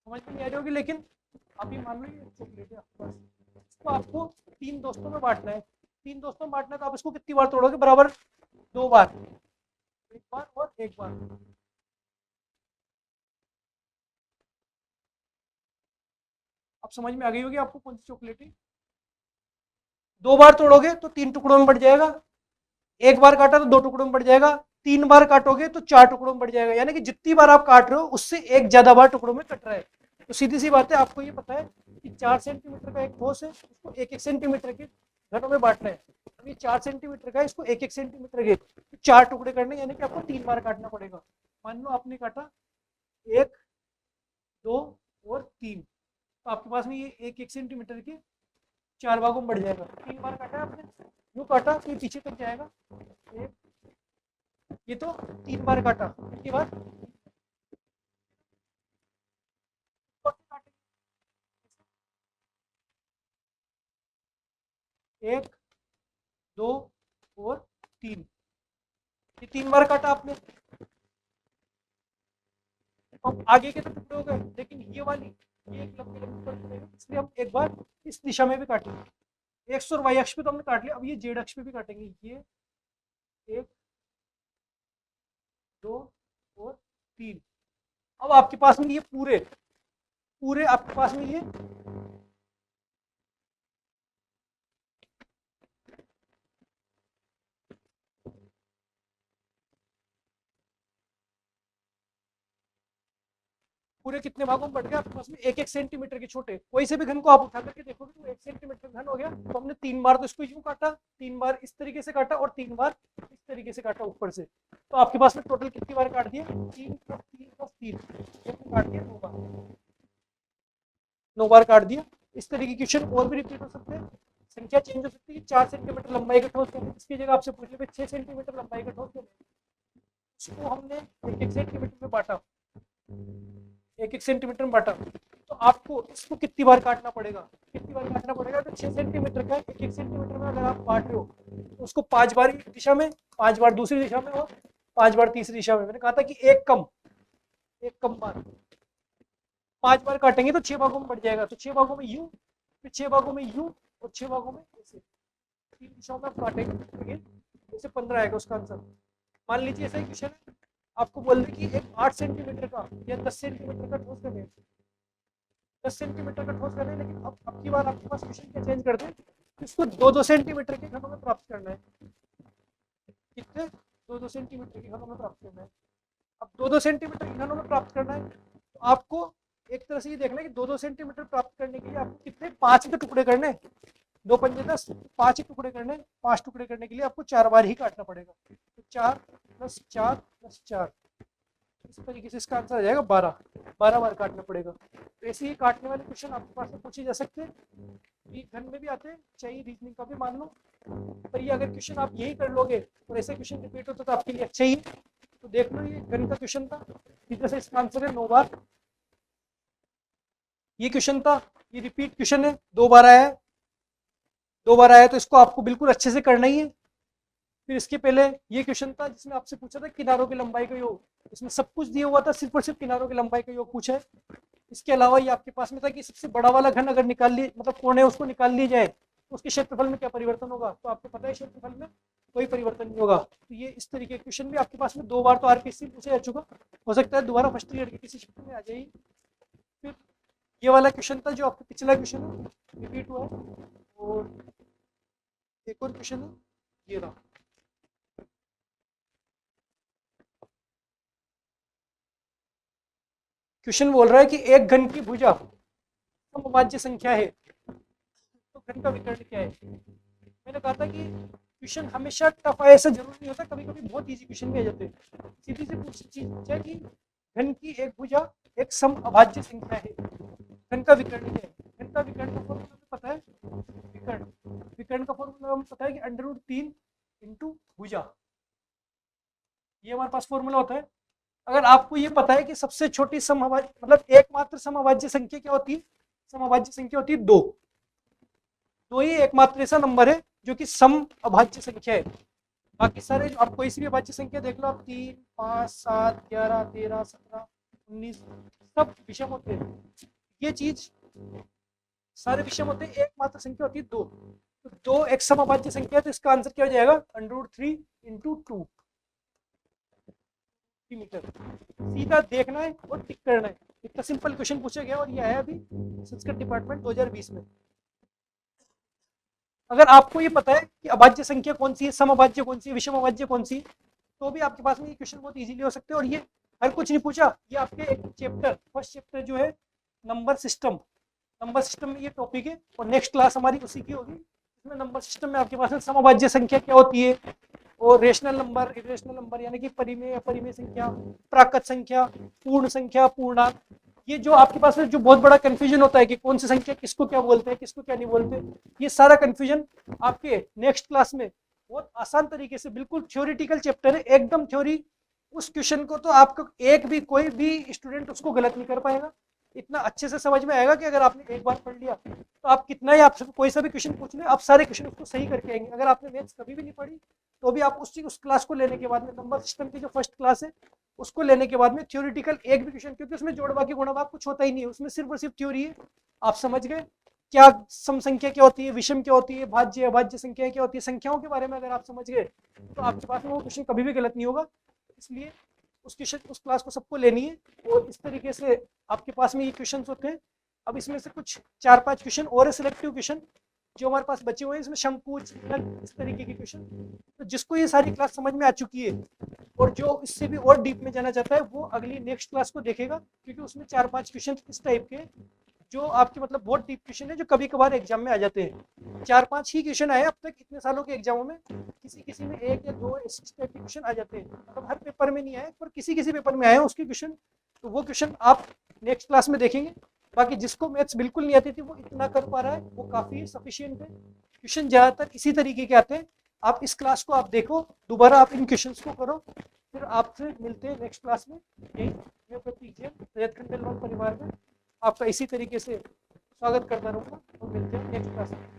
समझ में नहीं आ रही होगी, लेकिन अभी मान लो ये चॉकलेट है आपके पास, इसको आपको 3 दोस्तों में बांटना है। 3 दोस्तों में बांटना है तो आप इसको कितनी बार तोड़ोगे, बराबर 2 बार, एक बार और एक बार। अब समझ में आ गई होगी आपको कौन सी चॉकलेट है। 2 बार तोड़ोगे तो 3 टुकड़ों में बढ़ जाएगा, एक बार काटा तो 2 टुकड़ों में बढ़ जाएगा, 3 बार काटोगे तो 4 टुकड़ों में बढ़ जाएगा, यानी कि जितनी बार आप काट रहे हो उससे एक ज्यादा बार टुकड़ों में कट रहा है। तो सीधी सी बात है, आपको ये पता है कि 4 सेंटीमीटर का एक ठोस है, उसको 1-1 सेंटीमीटर के घनों में बांटना है। अब ये 4 सेंटीमीटर का है, इसको 1-1 सेंटीमीटर के 4 टुकड़े करने, यानी कि आपको 3 बार काटना पड़ेगा। मान लो आपने काटा 1, 2 और 3, तो आपके पास में ये 1-1 सेंटीमीटर के 4 भागों में बढ़ जाएगा। 3 बार काटा आपने, यूँ काटा तो ये पीछे तक जाएगा, एक, ये तो 3 बार काटा, कितनी बार, एक, 2 और 3, ये 3 बार काटा आपने। अब आगे के तो टुकड़े हो गए, लेकिन ये वाली ये एक लंबी लंबी पड़ जाएगी, इसलिए हम एक बार इस दिशा में भी काटेंगे। एक्स और वाई अक्ष पे तो हमने काट लिया, अब ये जेड अक्ष पे भी काटेंगे। ये 1, 2 और 3। अब आपके पास में ये पूरे पूरे आपके पास में ये पूरे कितने भागों में बढ़ गया आपके पास में, 1-1 सेंटीमीटर के छोटे। कोई से भी घन को आप उठा करके देखोगे तो 1 सेंटीमीटर घन हो गया। तो हमने 3 बार तो इसको यूं काटा, 3 बार इस तरीके से काटा और 3 बार इस तरीके से काटा ऊपर से। तो आपके पास में टोटल कितनी बार काट दिए, 3 + 3 + 3, काट दिया 9 बार, 9 बार काट दिया। इस तरीके के क्वेश्चन और भी रिपीट हो सकते हैं, संख्या चेंज हो सकती है। 4 सेंटीमीटर लंबाई का ठोस है, इसकी जगह आपसे पूछ ले 6 सेंटीमीटर लंबाई का ठोस है, उसको हमने 1-1 सेंटीमीटर में बांटा, 1-1 सेंटीमीटर में बांटा, तो आपको इसको कितनी बार काटना पड़ेगा, कितनी बार काटना पड़ेगा, तो 6 सेंटीमीटर का 1-1 सेंटीमीटर में अगर आप काट रहे हो तो उसको 5 बार एक दिशा में, 5 बार दूसरी दिशा में और 5 बार तीसरी दिशा में। मैंने कहा था कि एक कम बार, 5 बार काटेंगे तो 6 भागों में बढ़ जाएगा। तो 6 भागों में यूं, फिर 6 भागों में यूं और 6 भागों में ऐसे, 3 दिशाओं में आप काटेंगे, जैसे 15 आएगा उसका आंसर। मान लीजिए ऐसा ही क्वेश्चन है, आपको बोल रहे कि एक 8 सेंटीमीटर का या 10 सेंटीमीटर का ठोस करना है, 10 सेंटीमीटर का ठोस करना है, लेकिन अब की बार आपके पास क्वेश्चन क्या चेंज कर दें, इसको 2-2 सेंटीमीटर के घनों में प्राप्त करना है। कितने, 2-2 सेंटीमीटर के घनों में प्राप्त करना है। अब 2-2 सेंटीमीटर के घनों में प्राप्त करना है, तो आपको एक तरह से ये देखना है कि 2-2 सेंटीमीटर प्राप्त करने के लिए आपको कितने, 5 के टुकड़े करने, 2 पंजे 10, 5 ही टुकड़े करने। 5 टुकड़े करने के लिए आपको 4 बार ही काटना पड़ेगा, तो 4 + 4 + 4, इस तरीके से इसका आंसर आ जाएगा 12। 12 बार काटना पड़ेगा। तो ऐसे ही काटने वाले क्वेश्चन आपके पास में पूछे जा सकते हैं, ये घन में भी आते हैं, चाहे रीजनिंग का भी मान लो, पर ये अगर क्वेश्चन आप यही कर लोगे और ऐसे क्वेश्चन रिपीट होते तो आपके लिए अच्छा ही है। तो देख लो ये गन का क्वेश्चन था, सीधे से इसका आंसर है 9 बार। ये क्वेश्चन था, ये रिपीट क्वेश्चन है, 2 बार आया है, 2 बार आया तो इसको आपको बिल्कुल अच्छे से करना ही है। फिर इसके पहले ये क्वेश्चन था जिसमें आपसे पूछा था किनारों की लंबाई का योग, इसमें सब कुछ दिया हुआ था, सिर्फ और सिर्फ किनारों की लंबाई का योग पूछा है। इसके अलावा ये आपके पास में था कि सबसे बड़ा वाला घन अगर निकाल लिए, मतलब कोण है उसको निकाल लिया जाए तो उसके क्षेत्रफल में क्या परिवर्तन होगा, तो आपको पता है क्षेत्रफल में कोई परिवर्तन नहीं होगा। तो ये इस तरीके के क्वेश्चन भी आपके पास में 2 बार तो आरपीएससी पूछा जा चुका, हो सकता है दोबारा फर्स्ट ईयर के किसी चैप्टर में आ जाएगी। फिर ये वाला क्वेश्चन था जो आपका पिछला क्वेश्चन है रिपीट हुआ है, और एक और क्वेश्चन है ये रहा। क्वेश्चन बोल रहा है कि एक घन की भुजा समभाज्य संख्या है तो घन का विकर्ण क्या है। मैंने कहा था कि क्वेश्चन हमेशा टफ है ऐसा जरूरी नहीं होता, कभी कभी बहुत इजी क्वेश्चन भी आ जाते हैं। सीधी सी चीज है कि घन की एक भुजा एक सम अभाज्य संख्या है, घन का विकर्ण क्या है। घन का विकर्ण का फॉर्मूला हमें पता है, विकर्ण विकर्ण का फॉर्मूला हमें पता है कि √3 इंटू भुजा, ये हमारे पास फॉर्मूला होता है। अगर आपको ये पता है कि सबसे छोटी समअभाज्य मतलब एकमात्र समअभाज्य संख्या क्या होती है, समअभाज्य संख्या होती है 2, तो ये एकमात्र ऐसा नंबर है जो कि सम अभाज्य संख्या है। बाकी सारे जो आप कोई सी भी अभाज्य संख्या देख लो, आप 3, 5, 7, 11, 13, 17, 19 सब विषम होते हैं। ये चीज सारे विषम होते हैं, एकमात्र संख्या होती है 2, तो 2 एक सम अभाज्य संख्या है, तो इसका आंसर क्या हो जाएगा √3 इंटू 2 मीटर। सीधा देखना है और टिक करना है, इतना सिंपल क्वेश्चन पूछा गया और ये आया अभी संस्कृत डिपार्टमेंट 2020 में। अगर आपको ये पता है कि अभाज्य संख्या कौन सी है, सम अभाज्य कौन सी है, विषम अभाज्य कौन सी है, तो भी आपके पास में ये क्वेश्चन बहुत इजीली हो सकते हैं। और ये हर कुछ नहीं पूछा, ये आपके एक चैप्टर फर्स्ट चैप्टर जो है नंबर सिस्टम में ये टॉपिक है, और नेक्स्ट क्लास हमारी उसी की होगी। इसमें नंबर सिस्टम में आपके पास में समअभाज्य संख्या क्या होती है, और रेशनल नंबर, इरेशनल नंबर यानी कि परिमेय अपरिमेय संख्या, प्राकृत संख्या, पूर्ण संख्या, पूर्णांक, ये जो आपके पास में जो बहुत बड़ा कंफ्यूजन होता है कि कौन सी संख्या किसको क्या बोलते हैं, किसको क्या नहीं बोलते, ये सारा कंफ्यूजन आपके नेक्स्ट क्लास में बहुत आसान तरीके से, बिल्कुल थ्योरेटिकल चैप्टर है, एकदम थ्योरी। उस क्वेश्चन को तो आपको एक भी कोई भी स्टूडेंट उसको गलत नहीं कर पाएगा, इतना अच्छे से समझ में आएगा कि अगर आपने एक बार पढ़ लिया तो आप कितना ही आपसे कोई सा भी क्वेश्चन पूछ ले, आप सारे क्वेश्चन उसको सही करके आएंगे। अगर आपने मैथ्स कभी भी नहीं पढ़ी तो भी आप उस क्लास को लेने के बाद में, नंबर सिस्टम की जो फर्स्ट क्लास है उसको लेने के बाद में थ्योरेटिकल एक भी क्वेश्चन, क्योंकि उसमें जोड़ बाकी गुणा भाग कुछ होता ही नहीं है, उसमें सिर्फ और सिर्फ थ्योरी है। आप समझ गए क्या सम संख्या क्या होती है, विषम क्या होती है, भाज्य अभाज्य संख्या क्या होती है, संख्याओं के बारे में अगर आप समझ गए तो आपके पास में वो क्वेश्चन कभी भी गलत नहीं होगा। इसलिए उस क्लास को सबको लेनी है, और इस तरीके से आपके पास में ये क्वेश्चन होते हैं। अब इसमें से कुछ 4-5 क्वेश्चन और है सिलेक्टिव क्वेश्चन जो हमारे पास बचे हुए हैं, इसमें शंकुच इस तरीके के क्वेश्चन। तो जिसको ये सारी क्लास समझ में आ चुकी है और जो इससे भी और डीप में जाना चाहता है वो अगली नेक्स्ट क्लास को देखेगा, क्योंकि उसमें 4-5 क्वेश्चन इस टाइप के जो आपके मतलब बहुत डीप क्वेश्चन है, जो कभी कभार एग्जाम में आ जाते हैं। 4-5 ही क्वेश्चन आए अब तक इतने सालों के एग्जामों में, किसी किसी में 1 या 2 इस टाइप के क्वेश्चन आ जाते हैं, मतलब हर पेपर में नहीं आए पर किसी किसी पेपर में आए उसके क्वेश्चन। तो वो क्वेश्चन आप नेक्स्ट क्लास में देखेंगे। बाकी जिसको मैथ्स बिल्कुल नहीं आती थी वो इतना कर पा रहा है, वो काफ़ी सफिशियंट है। क्वेश्चन ज़्यादातर इसी तरीके के आते हैं। आप इस क्लास को आप देखो, दोबारा आप इन क्वेश्चंस को करो, फिर आपसे मिलते हैं नेक्स्ट क्लास में। यही मैं प्रतीक जैन रजत खंडेलवाल परिवार में आपका इसी तरीके से स्वागत करता रहूँगा, और मिलते हैं नेक्स्ट क्लास में।